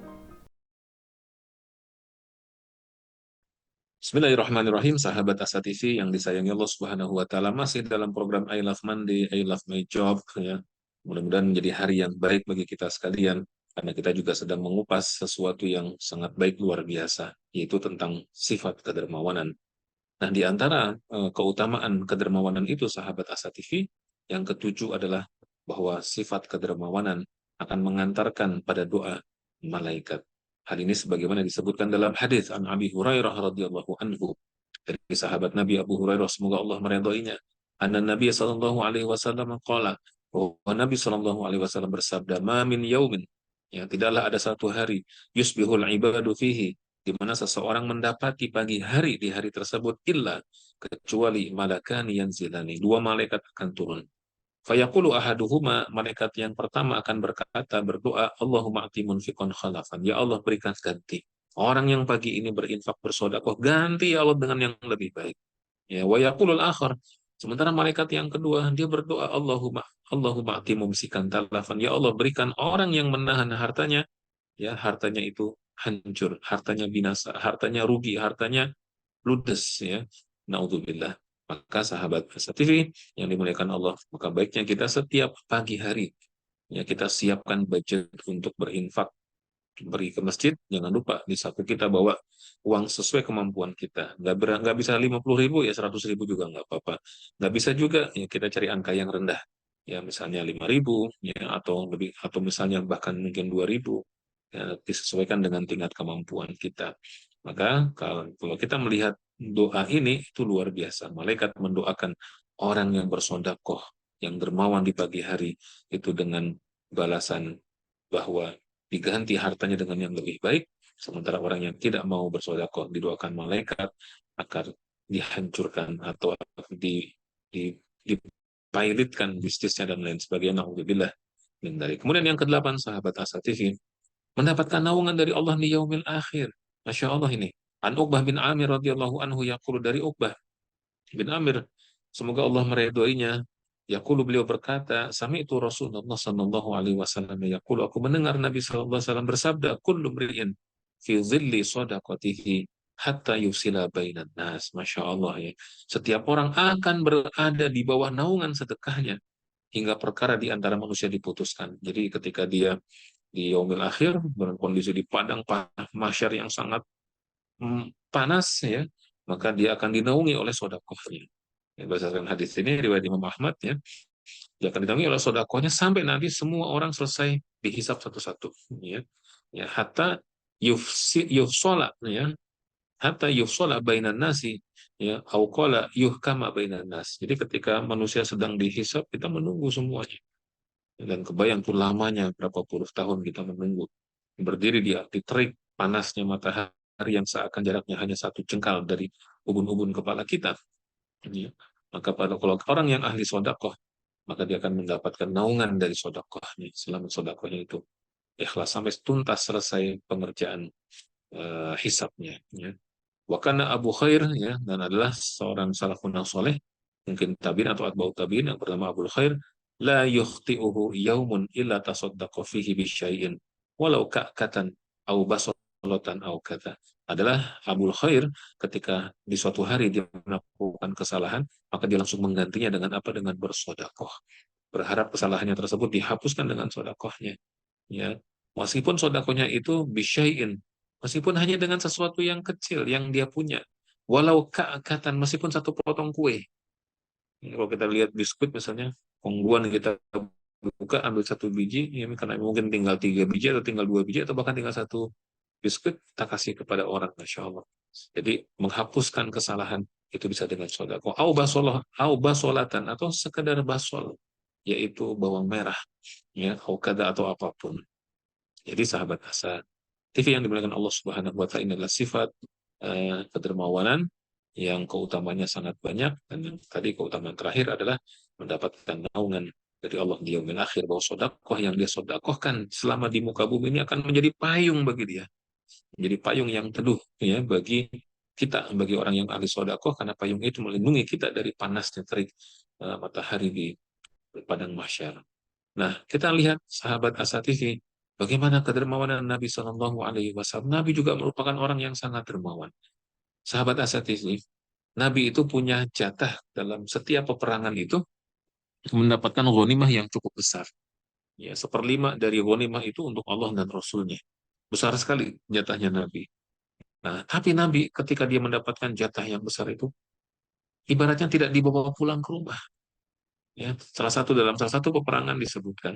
Bismillahirrahmanirrahim, sahabat Asa TV yang disayangi Allah Subhanahu wa taala, masih dalam program I Love Monday, I Love My Job ya. Mudah-mudahan menjadi hari yang baik bagi kita sekalian, karena kita juga sedang mengupas sesuatu yang sangat baik luar biasa, yaitu tentang sifat kedermawanan. Nah, di antara keutamaan kedermawanan itu, sahabat Asa TV, yang ketujuh adalah bahwa sifat kedermawanan akan mengantarkan pada doa malaikat. Hal ini sebagaimana disebutkan dalam hadis an Abi Hurairah radhiyallahu anhu, dari sahabat Nabi Abu Hurairah, semoga Allah meridhoinya. Anna Nabi sallallahu alaihi wasallam qala, bahwa Nabi sallallahu alaihi wasallam bersabda, "Ma min yaumin," ya, tidaklah ada satu hari, "yusbihul ibadu fihi," di mana seseorang mendapati pagi hari di hari tersebut, illa, kecuali malakani yanzilani, dua malaikat akan turun. Fayaqulu ahaduhuma, malaikat yang pertama akan berkata, berdoa, Allahumma ati munfiqan khalafan, ya Allah berikan ganti. Orang yang pagi ini berinfak bersedekah, ganti ya Allah dengan yang lebih baik. Ya, wa yaqulul akhar, sementara malaikat yang kedua dia berdoa, Allahumma ati mumsikan talafan, ya Allah berikan orang yang menahan hartanya, ya hartanya itu hancur, hartanya binasa, hartanya rugi, hartanya ludes, ya. Naudzubillah. Maka sahabat Asa TV yang dimuliakan Allah, maka baiknya kita setiap pagi hari, ya, kita siapkan budget untuk berinfak, pergi ke masjid. Jangan lupa di saku kita bawa uang sesuai kemampuan kita. Nggak bisa 50.000, ya 100.000 juga nggak apa-apa. Nggak bisa juga, ya kita cari angka yang rendah, ya misalnya 5.000, ya, atau lebih, atau misalnya bahkan mungkin 2.000, ya, disesuaikan dengan tingkat kemampuan kita. Maka kalau kita melihat doa ini itu luar biasa. Malaikat mendoakan orang yang bersodakoh, yang dermawan di pagi hari itu dengan balasan bahwa diganti hartanya dengan yang lebih baik, sementara orang yang tidak mau bersodakoh didoakan malaikat agar dihancurkan atau di, dipailitkan bisnisnya dan lain sebagainya. Alhamdulillah. Kemudian yang kedelapan, sahabat Asa TV mendapatkan naungan dari Allah di yaumil akhir. Masya Allah ini. An Uqbah bin Amir radhiyallahu anhu yaqulu, dari Uqbah bin Amir, semoga Allah meridhoinya, yaqulu, beliau berkata, sami'tu Rasulullah sallallahu alaihi wasallam yaqulu, aku mendengar Nabi sallallahu alaihi wasallam bersabda, kullu mri'in fi dhilli shadaqatihi hatta yusila bainan nas. Masya Allah, ya. Setiap orang akan berada di bawah naungan sedekahnya hingga perkara di antara manusia diputuskan. Jadi ketika dia di yaumil akhir dalam kondisi di padang mahsyar yang sangat panas, ya, maka dia akan dinaungi oleh sodakohnya. Ya, berdasarkan hadis ini riwayat Imam Ahmad, ya, dia akan dinaungi oleh sodakohnya sampai nanti semua orang selesai dihisap satu-satu, ya, ya, hatta yufsola, ya, hatta yufsola bainan nasi, ya, au qala yuhkama bainan nas. Jadi ketika manusia sedang dihisap, kita menunggu semuanya. Dan kebayang tuh lamanya berapa puluh tahun kita menunggu. Berdiri di terik panasnya matahari yang seakan jaraknya hanya satu jengkal dari ubun-ubun kepala kita. Ya. Maka kalau orang yang ahli sodakoh, maka dia akan mendapatkan naungan dari sodakohnya. Selama sodakohnya itu ikhlas sampai tuntas selesai pengerjaan hisabnya. Ya. Wakana Abu Khair, ya, dan adalah seorang salafun soleh, mungkin tabiin atau atba'ut tabiin, yang bernama Abu Khair, la yukhti'uhu yaumun illa tasaddaqa fihi bisyai'in walau ka'katan au basolatan au kata. Adalah Abu Khair, ketika di suatu hari dia melakukan kesalahan, maka dia langsung menggantinya dengan apa? Dengan bersodakoh. Berharap kesalahannya tersebut dihapuskan dengan sodakohnya. Ya, meskipun sodakohnya itu bisyai'in, meskipun hanya dengan sesuatu yang kecil yang dia punya, walau ka'katan, meskipun satu potong kue. Kalau kita lihat biskuit misalnya, kongguan kita buka, ambil satu biji, ya, karena mungkin tinggal 3 biji atau tinggal 2 biji atau bahkan tinggal satu biskuit, kita kasih kepada orang, masya Allah. Jadi menghapuskan kesalahan itu bisa dengan sodako. Au basolatan, atau sekedar basol, yaitu bawang merah, ya, au kada, atau apapun. Jadi sahabat Asa TV yang dimuliakan Allah Subhanahu wa taala, ini adalah sifat kedermawanan yang keutamanya sangat banyak, dan yang tadi keutamaan terakhir adalah mendapatkan naungan dari Allah di yaumil akhir, bahwa sodakoh yang dia sodakohkan selama di muka bumi ini akan menjadi payung bagi dia, menjadi payung yang teduh, ya, bagi kita, bagi orang yang ahli sodakoh, karena payung itu melindungi kita dari panasnya terik matahari di padang mahsyar. Nah, kita lihat sahabat Asa TV, bagaimana kedermawanan Nabi Shallallahu Alaihi Wasallam. Nabi juga merupakan orang yang sangat dermawan. Sahabat Asa TV, Nabi itu punya jatah dalam setiap peperangan itu mendapatkan ghanimah yang cukup besar. Ya, 1/5 dari ghanimah itu untuk Allah dan Rasulnya. Besar sekali jatahnya Nabi. Nah, tapi Nabi ketika dia mendapatkan jatah yang besar itu, ibaratnya tidak dibawa pulang ke rumah. Ya, salah satu peperangan disebutkan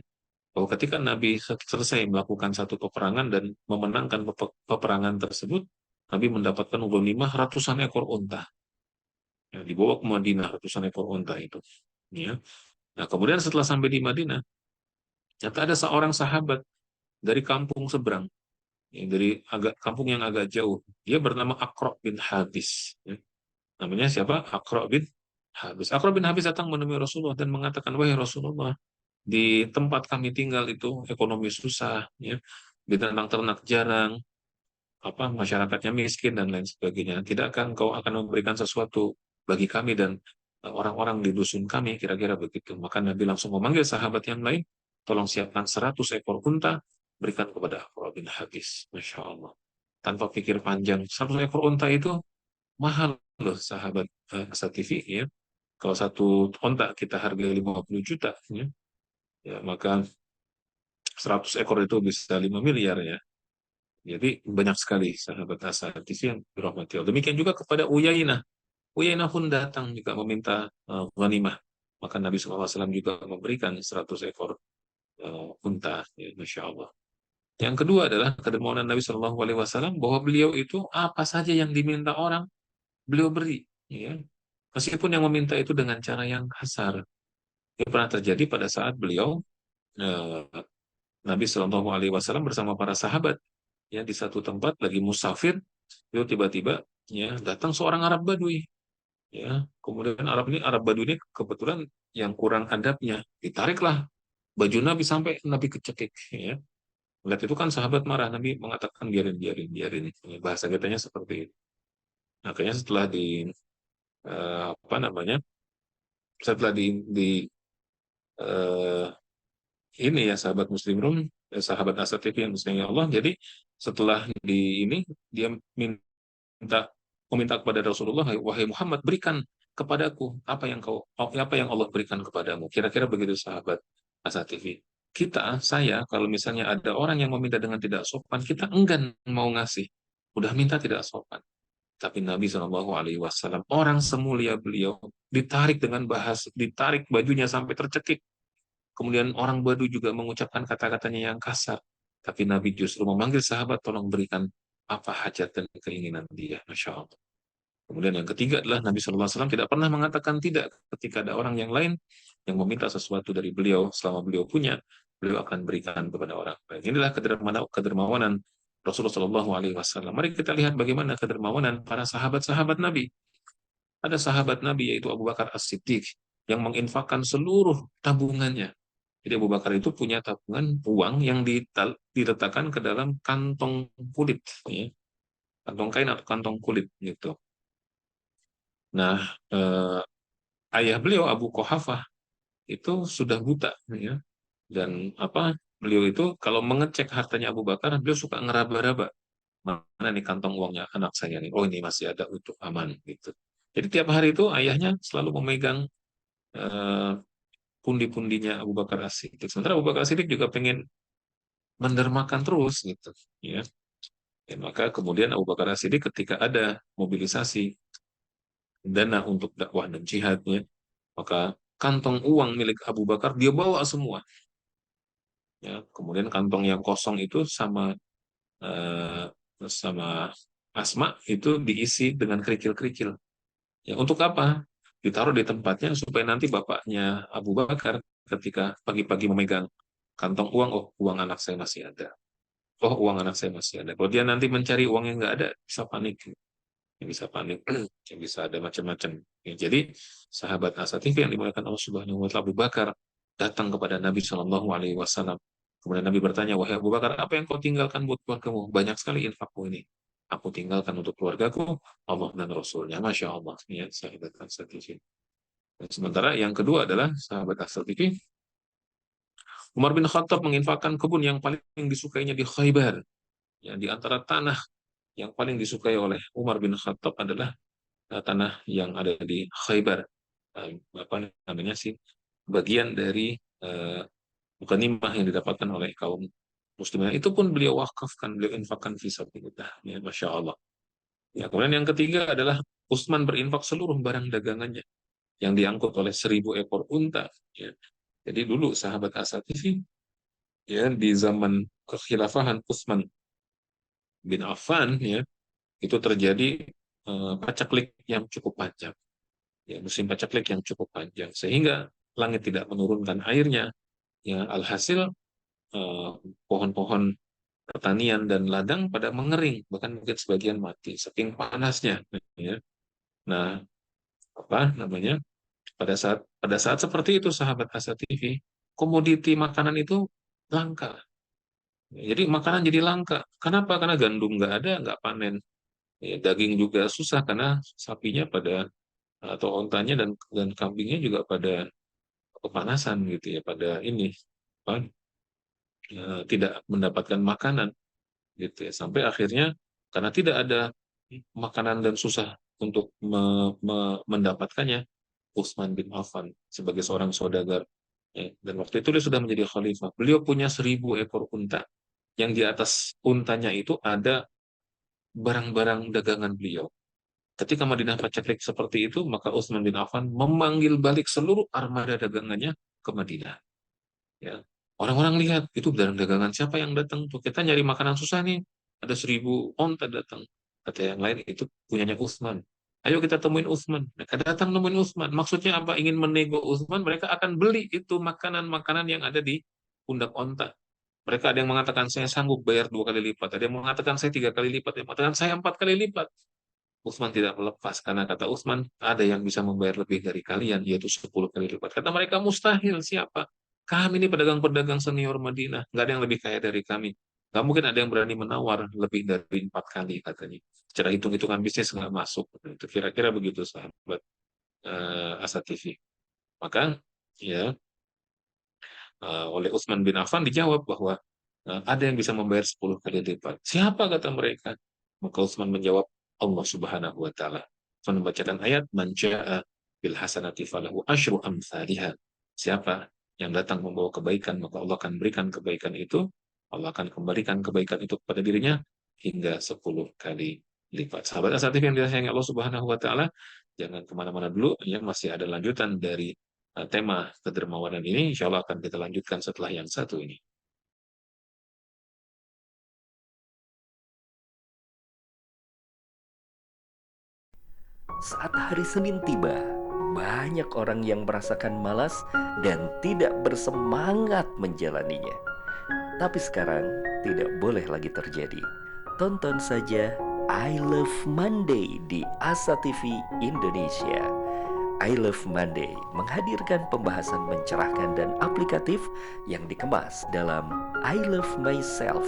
bahwa ketika Nabi selesai melakukan satu peperangan dan memenangkan peperangan tersebut, Nabi mendapatkan ghanimah ratusan ekor unta. Ya, dibawa ke Madinah ratusan ekor unta itu. Ya. Nah, kemudian setelah sampai di Madinah, ternyata ada seorang sahabat dari kampung seberang, ya, dari kampung yang agak jauh. Dia bernama Aqra' bin Habis. Ya. Namanya siapa? Aqra' bin Habis. Aqra' bin Habis datang menemui Rasulullah dan mengatakan, wahai Rasulullah, di tempat kami tinggal itu ekonomi susah, ya, ternak-ternak jarang, masyarakatnya miskin dan lain sebagainya. Tidakkah engkau akan memberikan sesuatu bagi kami dan orang-orang di dusun kami, kira-kira begitu. Maka Nabi langsung memanggil sahabat yang lain, tolong siapkan 100 ekor unta, berikan kepada Aqra' bin Habis. Masya Allah. Tanpa pikir panjang, 100 ekor unta itu mahal loh sahabat TV ya. Kalau satu unta kita hargai 50 juta, ya, maka 100 ekor itu bisa 5 miliar ya. Jadi banyak sekali sahabat Asatidz yang dirahmati Allah. Demikian juga kepada Uyainah. Uyainah pun datang juga meminta ghanimah. Maka Nabi SAW juga memberikan 100 ekor unta. Ya, Masya Allah. Yang kedua adalah kedermawanan Nabi SAW bahwa beliau itu apa saja yang diminta orang, beliau beri. Ya. Meskipun yang meminta itu dengan cara yang kasar. Ini pernah terjadi pada saat beliau eh, Nabi SAW bersama para sahabat ya di satu tempat lagi musafir, itu tiba-tiba ya datang seorang Arab Badui ya. Kemudian Arab Badui ini kebetulan yang kurang adabnya, ditariklah baju Nabi sampai Nabi kecekik ya. Lihat itu kan sahabat marah, Nabi mengatakan biarin biarin biarin. Ya, bahasa kitanya seperti itu. Makanya setelah apa namanya, setelah eh, ini ya sahabat Muslim Rum, sahabat Asad TV yang disayang Allah. Jadi setelah di ini dia minta meminta kepada Rasulullah, wahai Muhammad, berikan kepadaku apa yang Allah berikan kepadamu. Kira-kira begitu sahabat Asad TV. Saya, kalau misalnya ada orang yang meminta dengan tidak sopan, kita enggan mau ngasih. Udah minta tidak sopan. Tapi Nabi Shallallahu Alaihi Wasallam, orang semulia beliau, ditarik bajunya sampai tercekik. Kemudian orang Badu juga mengucapkan kata-katanya yang kasar. Tapi Nabi justru memanggil sahabat, tolong berikan apa hajat dan keinginan dia. Masya Allah. Kemudian yang ketiga adalah Nabi SAW tidak pernah mengatakan tidak ketika ada orang yang lain yang meminta sesuatu dari beliau, selama beliau punya, beliau akan berikan kepada orang lain. Inilah kedermawanan Rasulullah SAW. Mari kita lihat bagaimana kedermawanan para sahabat-sahabat Nabi. Ada sahabat Nabi yaitu Abu Bakar As-Siddiq yang menginfakkan seluruh tabungannya. Jadi Abu Bakar itu punya tabungan uang yang diletakkan ke dalam kantong kulit, ya. Kantong kain atau kantong kulit gitu. Nah, ayah beliau Abu Quhafah itu sudah buta, ya. Dan beliau itu kalau mengecek hartanya Abu Bakar, beliau suka ngeraba-raba. Mana nih kantong uangnya anak saya nih? Oh, ini masih ada, utuh, aman gitu. Jadi tiap hari itu ayahnya selalu memegang eh, pundi-pundinya Abu Bakar As-Siddiq. Sementara Abu Bakar As-Siddiq juga pengen mendermakan terus gitu, ya. Ya, maka kemudian Abu Bakar As-Siddiq ketika ada mobilisasi dana untuk dakwah dan jihadnya, maka kantong uang milik Abu Bakar dia bawa semua. Ya, kemudian kantong yang kosong itu eh, sama Asma itu diisi dengan kerikil-kerikil. Ya, untuk apa? Ditaruh di tempatnya supaya nanti bapaknya Abu Bakar ketika pagi-pagi memegang kantong uang, oh uang anak saya masih ada. Oh uang anak saya masih ada. Kalau dia nanti mencari uang yang nggak ada, bisa panik. Yang bisa panik, yang bisa ada macam-macam. Ya, jadi sahabat Asatidz yang dimuliakan Allah Subhanahu Wa Taala, Abu Bakar datang kepada Nabi Shallallahu Alaihi Wasallam. Kemudian Nabi bertanya, wahai Abu Bakar, apa yang kau tinggalkan buat keluargamu? Banyak sekali infakku ini. Aku tinggalkan untuk keluargaku, Allah dan Rasulnya. Masya Allah. Ya, sahabat Asatidz. Sementara yang kedua adalah sahabat Asatidz, Umar bin Khattab menginfakkan kebun yang paling disukainya di Khaybar. Ya, di antara tanah yang paling disukai oleh Umar bin Khattab adalah tanah yang ada di Khaybar. Apa namanya sih? Bagian dari ghanimah yang didapatkan oleh kaum muslimin. Itu pun beliau wakafkan, beliau infakkan fisabilillah. Ya, Masya Allah. Ya, kemudian yang ketiga adalah Utsman berinfak seluruh barang dagangannya. yang diangkut oleh 1.000 ekor unta. Ya. Jadi dulu sahabat Asatifi, ya, di zaman kekhilafahan Utsman bin Affan, ya, itu terjadi pacaklik yang cukup panjang, ya, musim pacaklik yang cukup panjang, sehingga langit tidak menurunkan airnya. Ya, alhasil eh, pohon-pohon pertanian dan ladang pada mengering, bahkan mungkin sebagian mati, saking panasnya. Ya. Nah, apa namanya? Pada saat seperti itu, sahabat Asa TV, komoditi makanan itu langka. Jadi makanan jadi langka. Kenapa? Karena gandum nggak ada, nggak panen. Ya, daging juga susah karena sapinya pada atau ontanya dan kambingnya juga pada kepanasan gitu ya, pada ini apa, tidak mendapatkan makanan gitu ya. Sampai akhirnya karena tidak ada makanan dan susah untuk mendapatkannya, Utsman bin Affan sebagai seorang saudagar, ya, dan waktu itu dia sudah menjadi khalifah. Beliau punya 1.000 ekor unta, yang di atas untanya itu ada barang-barang dagangan beliau. Ketika Madinah paceklik seperti itu, maka Utsman bin Affan memanggil balik seluruh armada dagangannya ke Madinah. Ya. Orang-orang lihat, itu barang dagangan siapa yang datang tuh? Kita nyari makanan susah nih, ada 1.000 onta datang. Kata yang lain, itu punyanya Utsman. Ayo kita temuin Utsman. Mereka datang nemuin Utsman. Maksudnya apa? Ingin menego Utsman, mereka akan beli itu makanan-makanan yang ada di pundak onta. Mereka ada yang mengatakan saya sanggup bayar 2 kali lipat, ada yang mengatakan saya 3 kali lipat, ada yang mengatakan saya 4 kali lipat. Utsman tidak melepas karena kata Utsman, ada yang bisa membayar lebih dari kalian, yaitu 10 kali lipat. Kata mereka, mustahil. Siapa? Kami ini pedagang-pedagang senior Madinah, nggak ada yang lebih kaya dari kami. Nggak mungkin ada yang berani menawar lebih dari 4 kali, katanya. Secara hitung-hitungan bisnis nggak masuk. Itu kira-kira begitu, sahabat Asa TV. Maka ya, oleh Utsman bin Affan dijawab bahwa ada yang bisa membayar 10 kali lipat. Siapa, kata mereka? Maka Utsman menjawab, Allah Subhanahu wa taala. Utsman membacakan ayat, man jaa bil hasanati falahu asyru amsalihha. Siapa yang datang membawa kebaikan, maka Allah akan berikan kebaikan itu, Allah akan kembalikan kebaikan itu kepada dirinya hingga 10 kali lipat. Sahabat asatif yang disayangi Allah Subhanahu wa taala, jangan kemana-mana dulu, ya, masih ada lanjutan dari tema kedermawanan ini. Insya Allah akan kita lanjutkan setelah yang satu ini. Saat hari Senin tiba, banyak orang yang merasakan malas dan tidak bersemangat menjalaninya. Tapi sekarang tidak boleh lagi terjadi. Tonton saja I Love Monday di Asa TV Indonesia. I Love Monday menghadirkan pembahasan mencerahkan dan aplikatif yang dikemas dalam I Love Myself,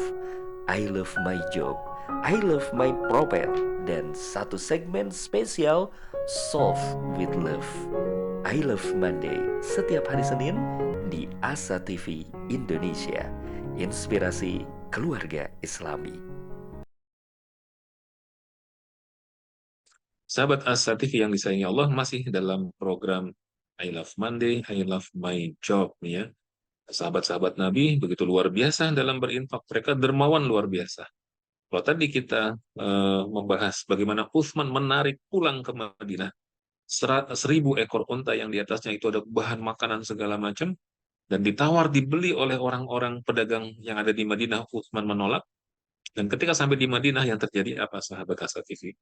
I Love My Job, I Love My Prophet, dan satu segmen spesial Solve with Love. I Love Monday setiap hari Senin di Asa TV Indonesia. Inspirasi keluarga Islami. Sahabat Asa TV yang disayangi Allah, masih dalam program I Love Monday, I Love My Job, ya. Sahabat-sahabat Nabi begitu luar biasa dalam berinfak, mereka dermawan luar biasa. Kalau tadi kita membahas bagaimana Utsman menarik pulang ke Madinah 1.000 ekor unta yang di atasnya itu ada bahan makanan segala macam, dan ditawar dibeli oleh orang-orang pedagang yang ada di Madinah, Utsman menolak. Dan ketika sampai di Madinah, yang terjadi apa, sahabat Asa TV?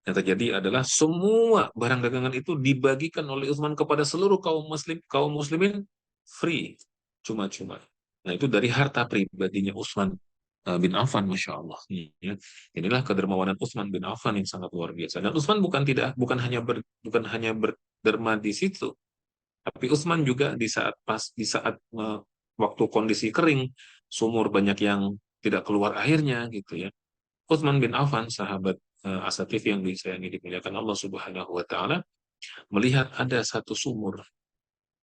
Yang terjadi adalah semua barang dagangan itu dibagikan oleh Utsman kepada seluruh kaum muslimin free, cuma-cuma. Nah, itu dari harta pribadinya Utsman bin Affan, masya Allah. Ya. Inilah kedermawanan Utsman bin Affan yang sangat luar biasa. Dan Utsman bukan hanya berderma di situ, tapi Utsman juga di saat waktu kondisi kering, sumur banyak yang tidak keluar airnya gitu ya. Utsman bin Affan, sahabat Asatif yang disayangi dimuliakan Allah Subhanahu wa taala, melihat ada satu sumur,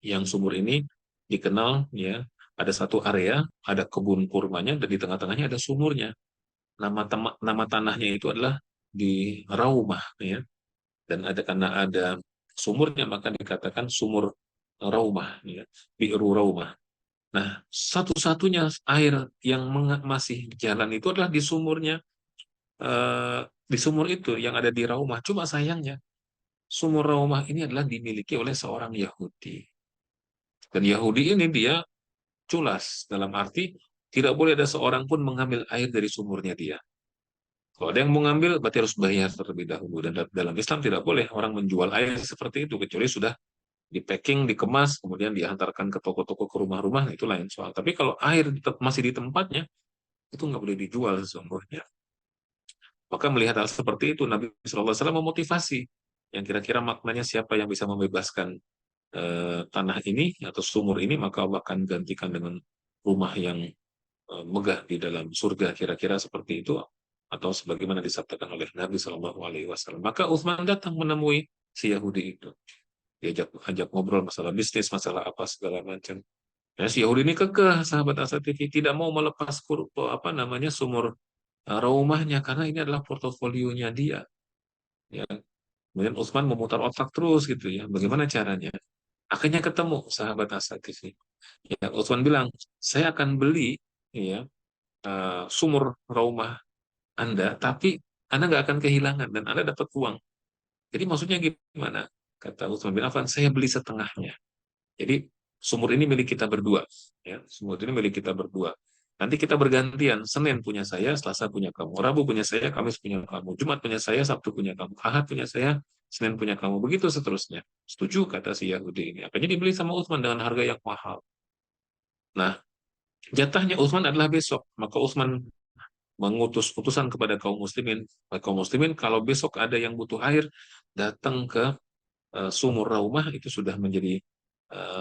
yang sumur ini dikenal, ya, ada satu area, ada kebun kurmanya, dan di tengah-tengahnya ada sumurnya. Nama tanahnya itu adalah di Raumah, ya. Dan karena ada sumurnya, maka dikatakan sumur Raumah, ya, Bi'ru Raumah. Nah, satu-satunya air yang masih jalan itu adalah di sumur itu yang ada di Raumah. Cuma sayangnya sumur Raumah ini adalah dimiliki oleh seorang Yahudi. Dan Yahudi ini dia culas, dalam arti tidak boleh ada seorang pun mengambil air dari sumurnya dia. Kalau ada yang mau ngambil, berarti harus bayar terlebih dahulu. Dan dalam Islam tidak boleh orang menjual air seperti itu, kecuali sudah di packing, dikemas, kemudian diantarkan ke toko-toko, ke rumah-rumah, itu lain soal. Tapi kalau air masih di tempatnya, itu nggak boleh dijual sesungguhnya. Maka melihat hal seperti itu, Nabi SAW memotivasi yang kira-kira maknanya siapa yang bisa membebaskan tanah ini atau sumur ini, maka Allah akan gantikan dengan rumah yang megah di dalam surga, kira-kira seperti itu, atau sebagaimana disabdakan oleh Nabi Shallallahu Alaihi Wasallam. Maka Utsman datang menemui si Yahudi itu, diajak ajak ngobrol masalah bisnis, masalah apa segala macam. Ya, si Yahudi ini kekeh, sahabat Asa TV, tidak mau melepas apa namanya sumur rumahnya karena ini adalah portofolionya dia. Ya. Kemudian Utsman memutar otak terus gitu ya, bagaimana caranya? Akhirnya ketemu sahabat Asa TV. Ya, Utsman bilang, saya akan beli ya sumur rumah Anda, tapi Anda nggak akan kehilangan dan Anda dapat uang. Jadi maksudnya gimana? Kata Utsman bin Affan, saya beli setengahnya. Jadi sumur ini milik kita berdua. Ya, sumur ini milik kita berdua. Nanti kita bergantian. Senin punya saya, Selasa punya kamu. Rabu punya saya, Kamis punya kamu. Jumat punya saya, Sabtu punya kamu. Ahad punya saya, Senin punya kamu. Begitu seterusnya. Setuju kata si Yahudi ini. Akhirnya dibeli sama Utsman dengan harga yang mahal. Nah, jatahnya Utsman adalah besok. Maka Utsman mengutus utusan kepada kaum muslimin. Kaum muslimin kalau besok ada yang butuh air, datang ke sumur Raumah, itu sudah menjadi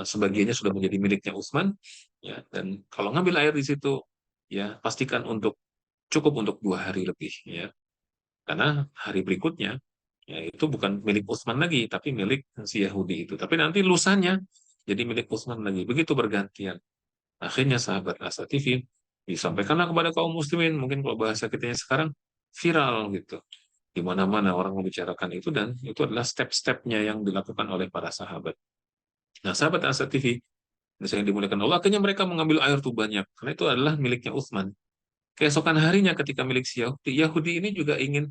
sebagiannya sudah menjadi miliknya Utsman, ya. Dan kalau ngambil air di situ, ya pastikan cukup untuk 2 hari lebih, ya. Karena hari berikutnya, ya itu bukan milik Utsman lagi, tapi milik si Yahudi itu. Tapi nanti lusanya jadi milik Utsman lagi. Begitu bergantian. Akhirnya sahabat Asa TV disampaikanlah kepada kaum muslimin, mungkin kalau bahasa kita sekarang viral gitu. Di mana-mana orang membicarakan itu, dan itu adalah step-stepnya yang dilakukan oleh para sahabat. Nah, sahabat Asa TV, misalnya dimuliakan Allah, akhirnya mereka mengambil air tuh banyak, karena itu adalah miliknya Utsman. Keesokan harinya ketika milik si Yahudi, Yahudi ini juga ingin,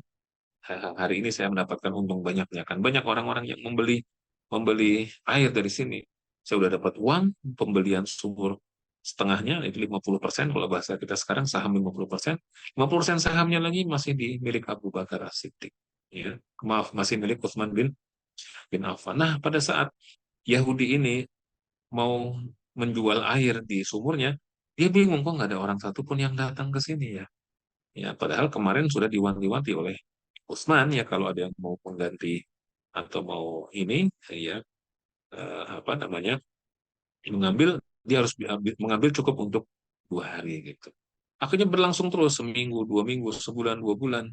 hari ini saya mendapatkan untung banyaknya kan. Banyak orang-orang yang membeli membeli air dari sini. Saya udah dapat uang, pembelian sumur setengahnya, itu 50%, kalau bahasa kita sekarang saham 50%. 50% sahamnya lagi masih di milik Abu Bakar As-Siddiq. Ya. Maaf, masih milik Utsman bin Affan. Nah, pada saat Yahudi ini mau menjual air di sumurnya, dia bingung kok nggak ada orang satupun yang datang ke sini ya. Ya, padahal kemarin sudah diwanti-wanti oleh Utsman ya, kalau ada yang mau mengganti atau mau ini ya apa namanya mengambil, dia harus mengambil cukup untuk 2 hari gitu. Akhirnya berlangsung terus seminggu, 2 minggu, sebulan, 2 bulan.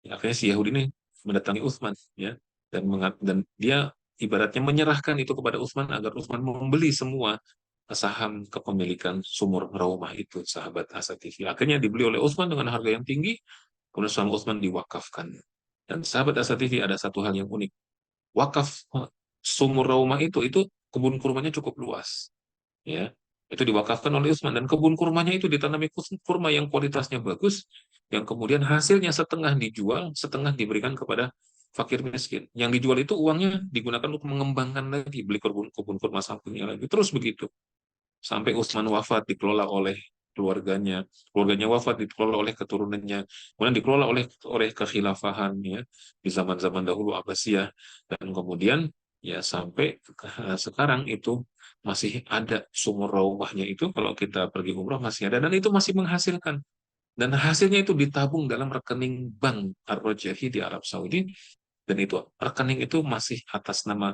Ya, akhirnya si Yahudi ini mendatangi Utsman ya, dan dia ibaratnya menyerahkan itu kepada Utsman agar Utsman membeli semua saham kepemilikan sumur Raumah itu, sahabat Asa TV. Akhirnya dibeli oleh Utsman dengan harga yang tinggi, kemudian sama Utsman diwakafkan. Dan sahabat Asa TV, ada satu hal yang unik. Wakaf sumur Raumah itu kebun kurmanya cukup luas. Ya, itu diwakafkan oleh Utsman, dan kebun kurmanya itu ditanami kurma yang kualitasnya bagus, yang kemudian hasilnya setengah dijual, setengah diberikan kepada fakir miskin. Yang dijual itu uangnya digunakan untuk mengembangkan lagi, beli kebun kurma sampingnya lagi, terus begitu sampai Utsman wafat dikelola oleh keluarganya, keluarganya wafat dikelola oleh keturunannya, kemudian dikelola oleh kekhilafahan ya di zaman-zaman dahulu Abbasiyah, dan kemudian ya sampai sekarang itu masih ada sumur raumahnya itu, kalau kita pergi umrah masih ada, dan itu masih menghasilkan, dan hasilnya itu ditabung dalam rekening bank Ar-Rajahi di Arab Saudi, dan itu rekening itu masih atas nama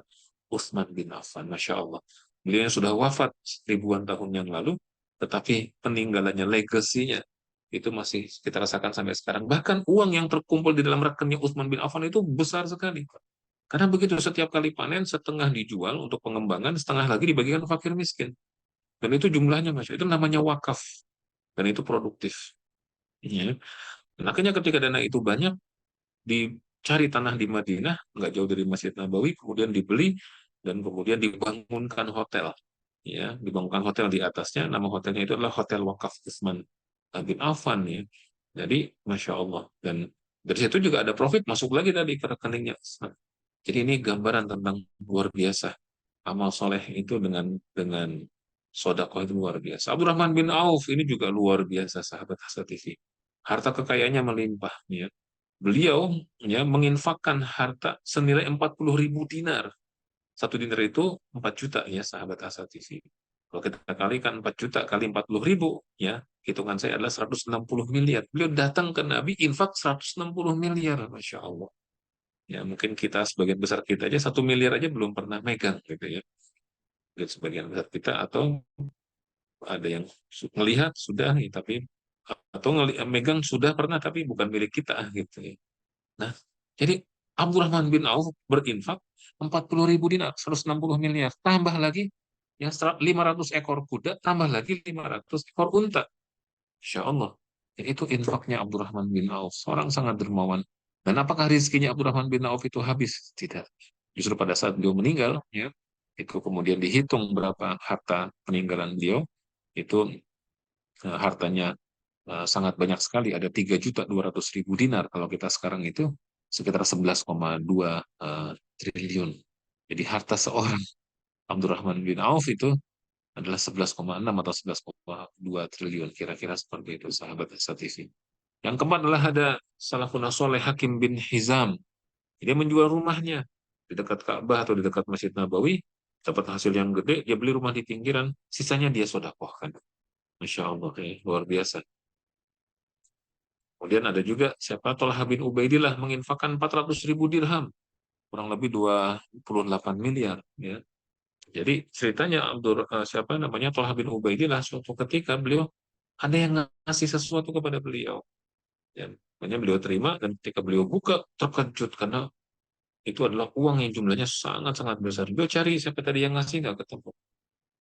Utsman bin Affan. Masya Allah. Beliau yang sudah wafat ribuan tahun yang lalu, tetapi peninggalannya, legasinya, itu masih kita rasakan sampai sekarang. Bahkan uang yang terkumpul di dalam rekening Utsman bin Affan itu besar sekali. Karena begitu, setiap kali panen, setengah dijual untuk pengembangan, setengah lagi dibagikan fakir miskin. Dan itu jumlahnya, Masya. Itu namanya wakaf. Dan itu produktif. Ya. Dan akhirnya ketika dana itu banyak, dicari tanah di Madinah, nggak jauh dari Masjid Nabawi, kemudian dibeli, dan kemudian dibangunkan hotel. Ya, dibangunkan hotel di atasnya. Nama hotelnya itu adalah Hotel Wakaf Utsman bin Affan ya. Jadi, masya Allah. Dan dari situ juga ada profit masuk lagi tadi ke rekeningnya. Jadi ini gambaran tentang luar biasa amal soleh itu dengan sodakoh itu luar biasa. Abdurrahman bin Auf ini juga luar biasa sahabat Hasad TV. Harta kekayaannya melimpah. Ya. Beliau ya menginfakkan harta senilai 40.000 dinar. Satu dinar itu 4 juta ya sahabat Hasad TV. Kalau kita kalikan 4 juta kali 40.000 ya, hitungan saya adalah 160 miliar. Beliau datang ke Nabi infak 160 miliar. Masya Allah. Ya mungkin kita sebagian besar kita aja 1 miliar aja belum pernah megang gitu ya. Mungkin sebagian besar kita atau ada yang melihat sudah nih tapi atau megang sudah pernah tapi bukan milik kita gitu ya. Nah, jadi Abdurrahman bin Auf berinfak 40.000 dinar, 160 miliar. Tambah lagi ya 500 ekor kuda, tambah lagi 500 ekor unta. Insya Allah. Jadi itu infaknya Abdurrahman bin Auf. Seorang sangat dermawan. Dan apakah rezekinya Abdurrahman bin Auf itu habis? Tidak. Justru pada saat beliau meninggal, ya, itu kemudian dihitung berapa harta peninggalan beliau. Itu hartanya sangat banyak sekali. Ada 3.200.000 dinar. Kalau kita sekarang itu sekitar 11,2 triliun. Jadi harta seorang Abdurrahman bin Auf itu adalah 11,6 atau 11,2 triliun. Kira-kira seperti itu, sahabat SATV. Yang keempat adalah ada salafun soleh Hakim bin Hizam. Dia menjual rumahnya di dekat Ka'bah atau di dekat Masjid Nabawi, dapat hasil yang gede, dia beli rumah di pinggiran, sisanya dia sodakohkan. Masya Allah, luar biasa. Kemudian ada juga siapa Tolha bin Ubaidillah menginfakkan 400.000 dirham, kurang lebih 28 miliar. Ya. Jadi ceritanya siapa namanya Tolha bin Ubaidillah suatu ketika beliau ada yang ngasih sesuatu kepada beliau. Ya, makanya beliau terima dan ketika beliau buka terkejut karena itu adalah uang yang jumlahnya sangat-sangat besar. Beliau cari siapa tadi yang ngasih nggak ketemu.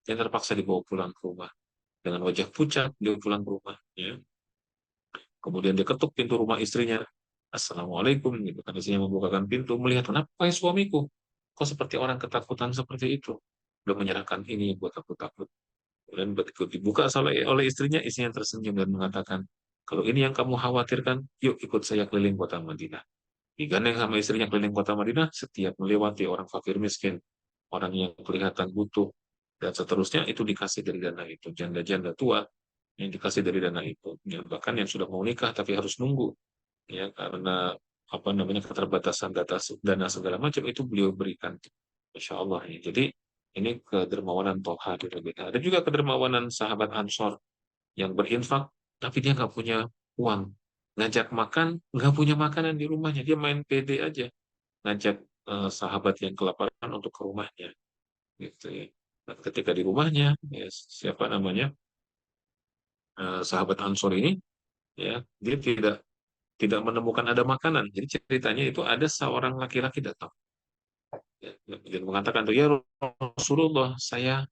Yang terpaksa dibawa pulang ke rumah. Dengan wajah pucat beliau pulang ke rumah. Ya. Kemudian dia ketuk pintu rumah istrinya. Assalamualaikum. Gitu. Kan istrinya membukakan pintu. Melihat, kenapa ya suamiku? Kok seperti orang ketakutan seperti itu? Udah menyerahkan ini buat aku takut. Kemudian begitu dibuka oleh istrinya tersenyum dan mengatakan, kalau ini yang kamu khawatirkan, yuk ikut saya keliling kota Madinah. Digandeng sama istrinya keliling kota Madinah, setiap melewati orang fakir miskin, orang yang kelihatan butuh, dan seterusnya itu dikasih dari dana itu. Janda-janda tua yang dikasih dari dana itu. Ya, bahkan yang sudah mau nikah tapi harus nunggu ya karena apa namanya keterbatasan dana segala macam itu beliau berikan. Masya Allah ya. Jadi ini kedermawanan Tolha gitu. Ada juga kedermawanan sahabat Ansor yang berinfak tapi dia nggak punya uang. Ngajak makan, nggak punya makanan di rumahnya. Dia main PD aja. Ngajak sahabat yang kelaparan untuk ke rumahnya. Gitu ya. Dan ketika di rumahnya, ya, siapa namanya sahabat Ansor ini, ya dia tidak menemukan ada makanan. Jadi ceritanya itu ada seorang laki-laki datang ya, dan mengatakan tuh ya Rasulullah saya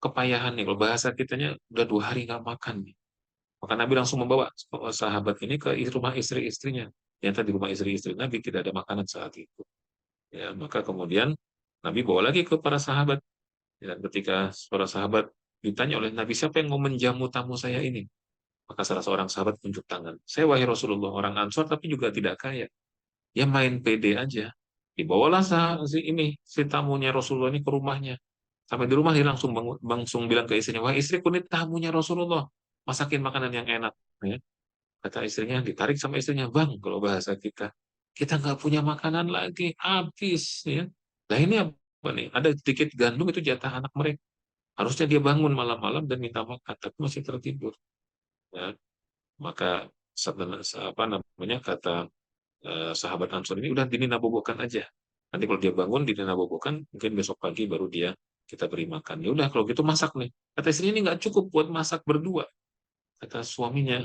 kepayahan nih. Kalau bahasa kitanya udah 2 hari nggak makan nih. Maka Nabi langsung membawa sahabat ini ke rumah istri-istrinya. Ternyata di rumah istri-istri Nabi tidak ada makanan saat itu. Ya, maka kemudian Nabi bawa lagi ke para sahabat. Dan ketika para sahabat ditanya oleh Nabi, siapa yang mau menjamu tamu saya ini? Maka salah seorang sahabat tunjuk tangan. Saya wahai Rasulullah, orang Ansor tapi juga tidak kaya. Dia main PD aja. Dibawalah si tamunya Rasulullah ini ke rumahnya. Sampai di rumah dia langsung bilang ke istrinya, wah istriku ini tamunya Rasulullah. Masakin makanan yang enak. Ya. Kata istrinya, ditarik sama istrinya, bang, kalau bahasa kita nggak punya makanan lagi, habis. Ya. Nah ini apa nih? Ada sedikit gandum itu jatah anak mereka. Harusnya dia bangun malam-malam dan minta makan, tapi masih tertidur. Ya. Maka apa namanya kata sahabat Ansor ini udah dininabobokan aja. Nanti kalau dia bangun dininabobokan, mungkin besok pagi baru dia kita beri makan. Ya udah kalau gitu masak nih. Kata istrinya ini nggak cukup buat masak berdua. Kata suaminya,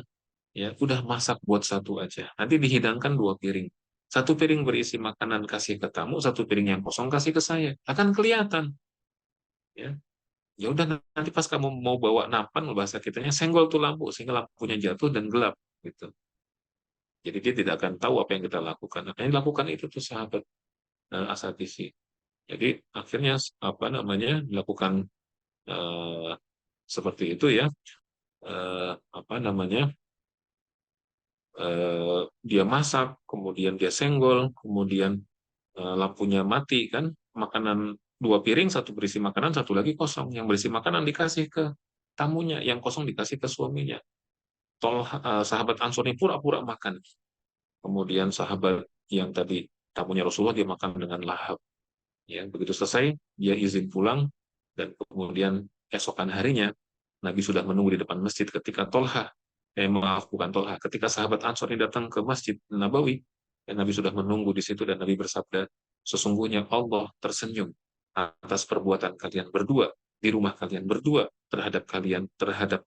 ya udah masak buat satu aja. Nanti dihidangkan 2 piring. Satu piring berisi makanan kasih ke tamu, satu piring yang kosong kasih ke saya. Akan kelihatan. Ya, ya udah nanti pas kamu mau bawa nampan bahasa kitanya senggol tuh lampu sehingga lampunya jatuh dan gelap gitu. Jadi dia tidak akan tahu apa yang kita lakukan. Apa yang dilakukan itu tuh sahabat asal TV. Jadi akhirnya apa namanya dilakukan eh, seperti itu ya. Apa namanya dia masak, kemudian dia senggol, kemudian lampunya mati kan, makanan 2 piring, satu berisi makanan, satu lagi kosong. Yang berisi makanan dikasih ke tamunya, yang kosong dikasih ke suaminya. Sahabat Ansor ini pura-pura makan. Kemudian sahabat yang tadi tamunya Rasulullah, dia makan dengan lahap. Ya, begitu selesai, dia izin pulang, dan kemudian esokan harinya Nabi sudah menunggu di depan masjid ketika maaf, bukan Tolha, ketika sahabat Ansor ini datang ke Masjid Nabawi, dan Nabi sudah menunggu di situ, dan Nabi bersabda, sesungguhnya Allah tersenyum atas perbuatan kalian berdua di rumah kalian berdua terhadap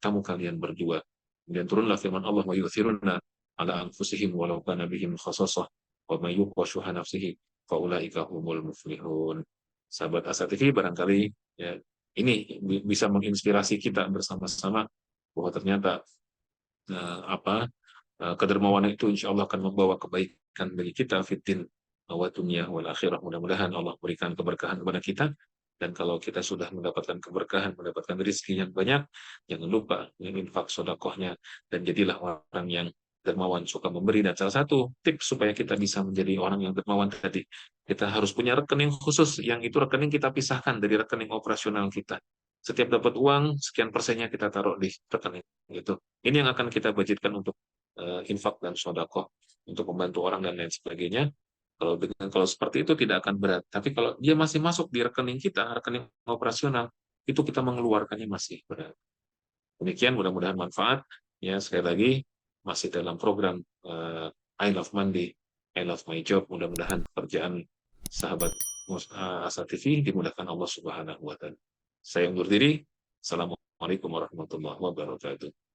tamu kalian berdua. Kemudian turunlah firman Allah, wa yu'thiruna ala anfusihim walau kana bihim khasassah wa may yuqa syuha nafsihi faulaika humul muflihun. Sahabat Asa TV, barangkali ya, ini bisa menginspirasi kita bersama-sama bahwa ternyata kedermawanan itu insya Allah akan membawa kebaikan bagi kita fitin wa dunya wal akhirah. Mudah-mudahan Allah berikan keberkahan kepada kita, dan kalau kita sudah mendapatkan keberkahan, mendapatkan rezeki yang banyak, jangan lupa infak sodakohnya, dan jadilah orang yang dermawan, suka memberi. Dan salah satu tips supaya kita bisa menjadi orang yang dermawan tadi, kita harus punya rekening khusus, yang itu rekening kita pisahkan dari rekening operasional kita. Setiap dapat uang, sekian persennya kita taruh di rekening itu. Ini yang akan kita budgetkan untuk infak dan sodakoh, untuk membantu orang dan lain sebagainya. Kalau seperti itu tidak akan berat. Tapi kalau dia masih masuk di rekening kita, rekening operasional, itu kita mengeluarkannya masih berat. Demikian, mudah-mudahan manfaat. Ya, sekali lagi masih dalam program I Love Monday, I Love My Job. Mudah-mudahan pekerjaan sahabat Asa TV dimudahkan Allah Subhanahu wa Ta'ala. Saya undur diri. Assalamualaikum warahmatullahi wabarakatuh.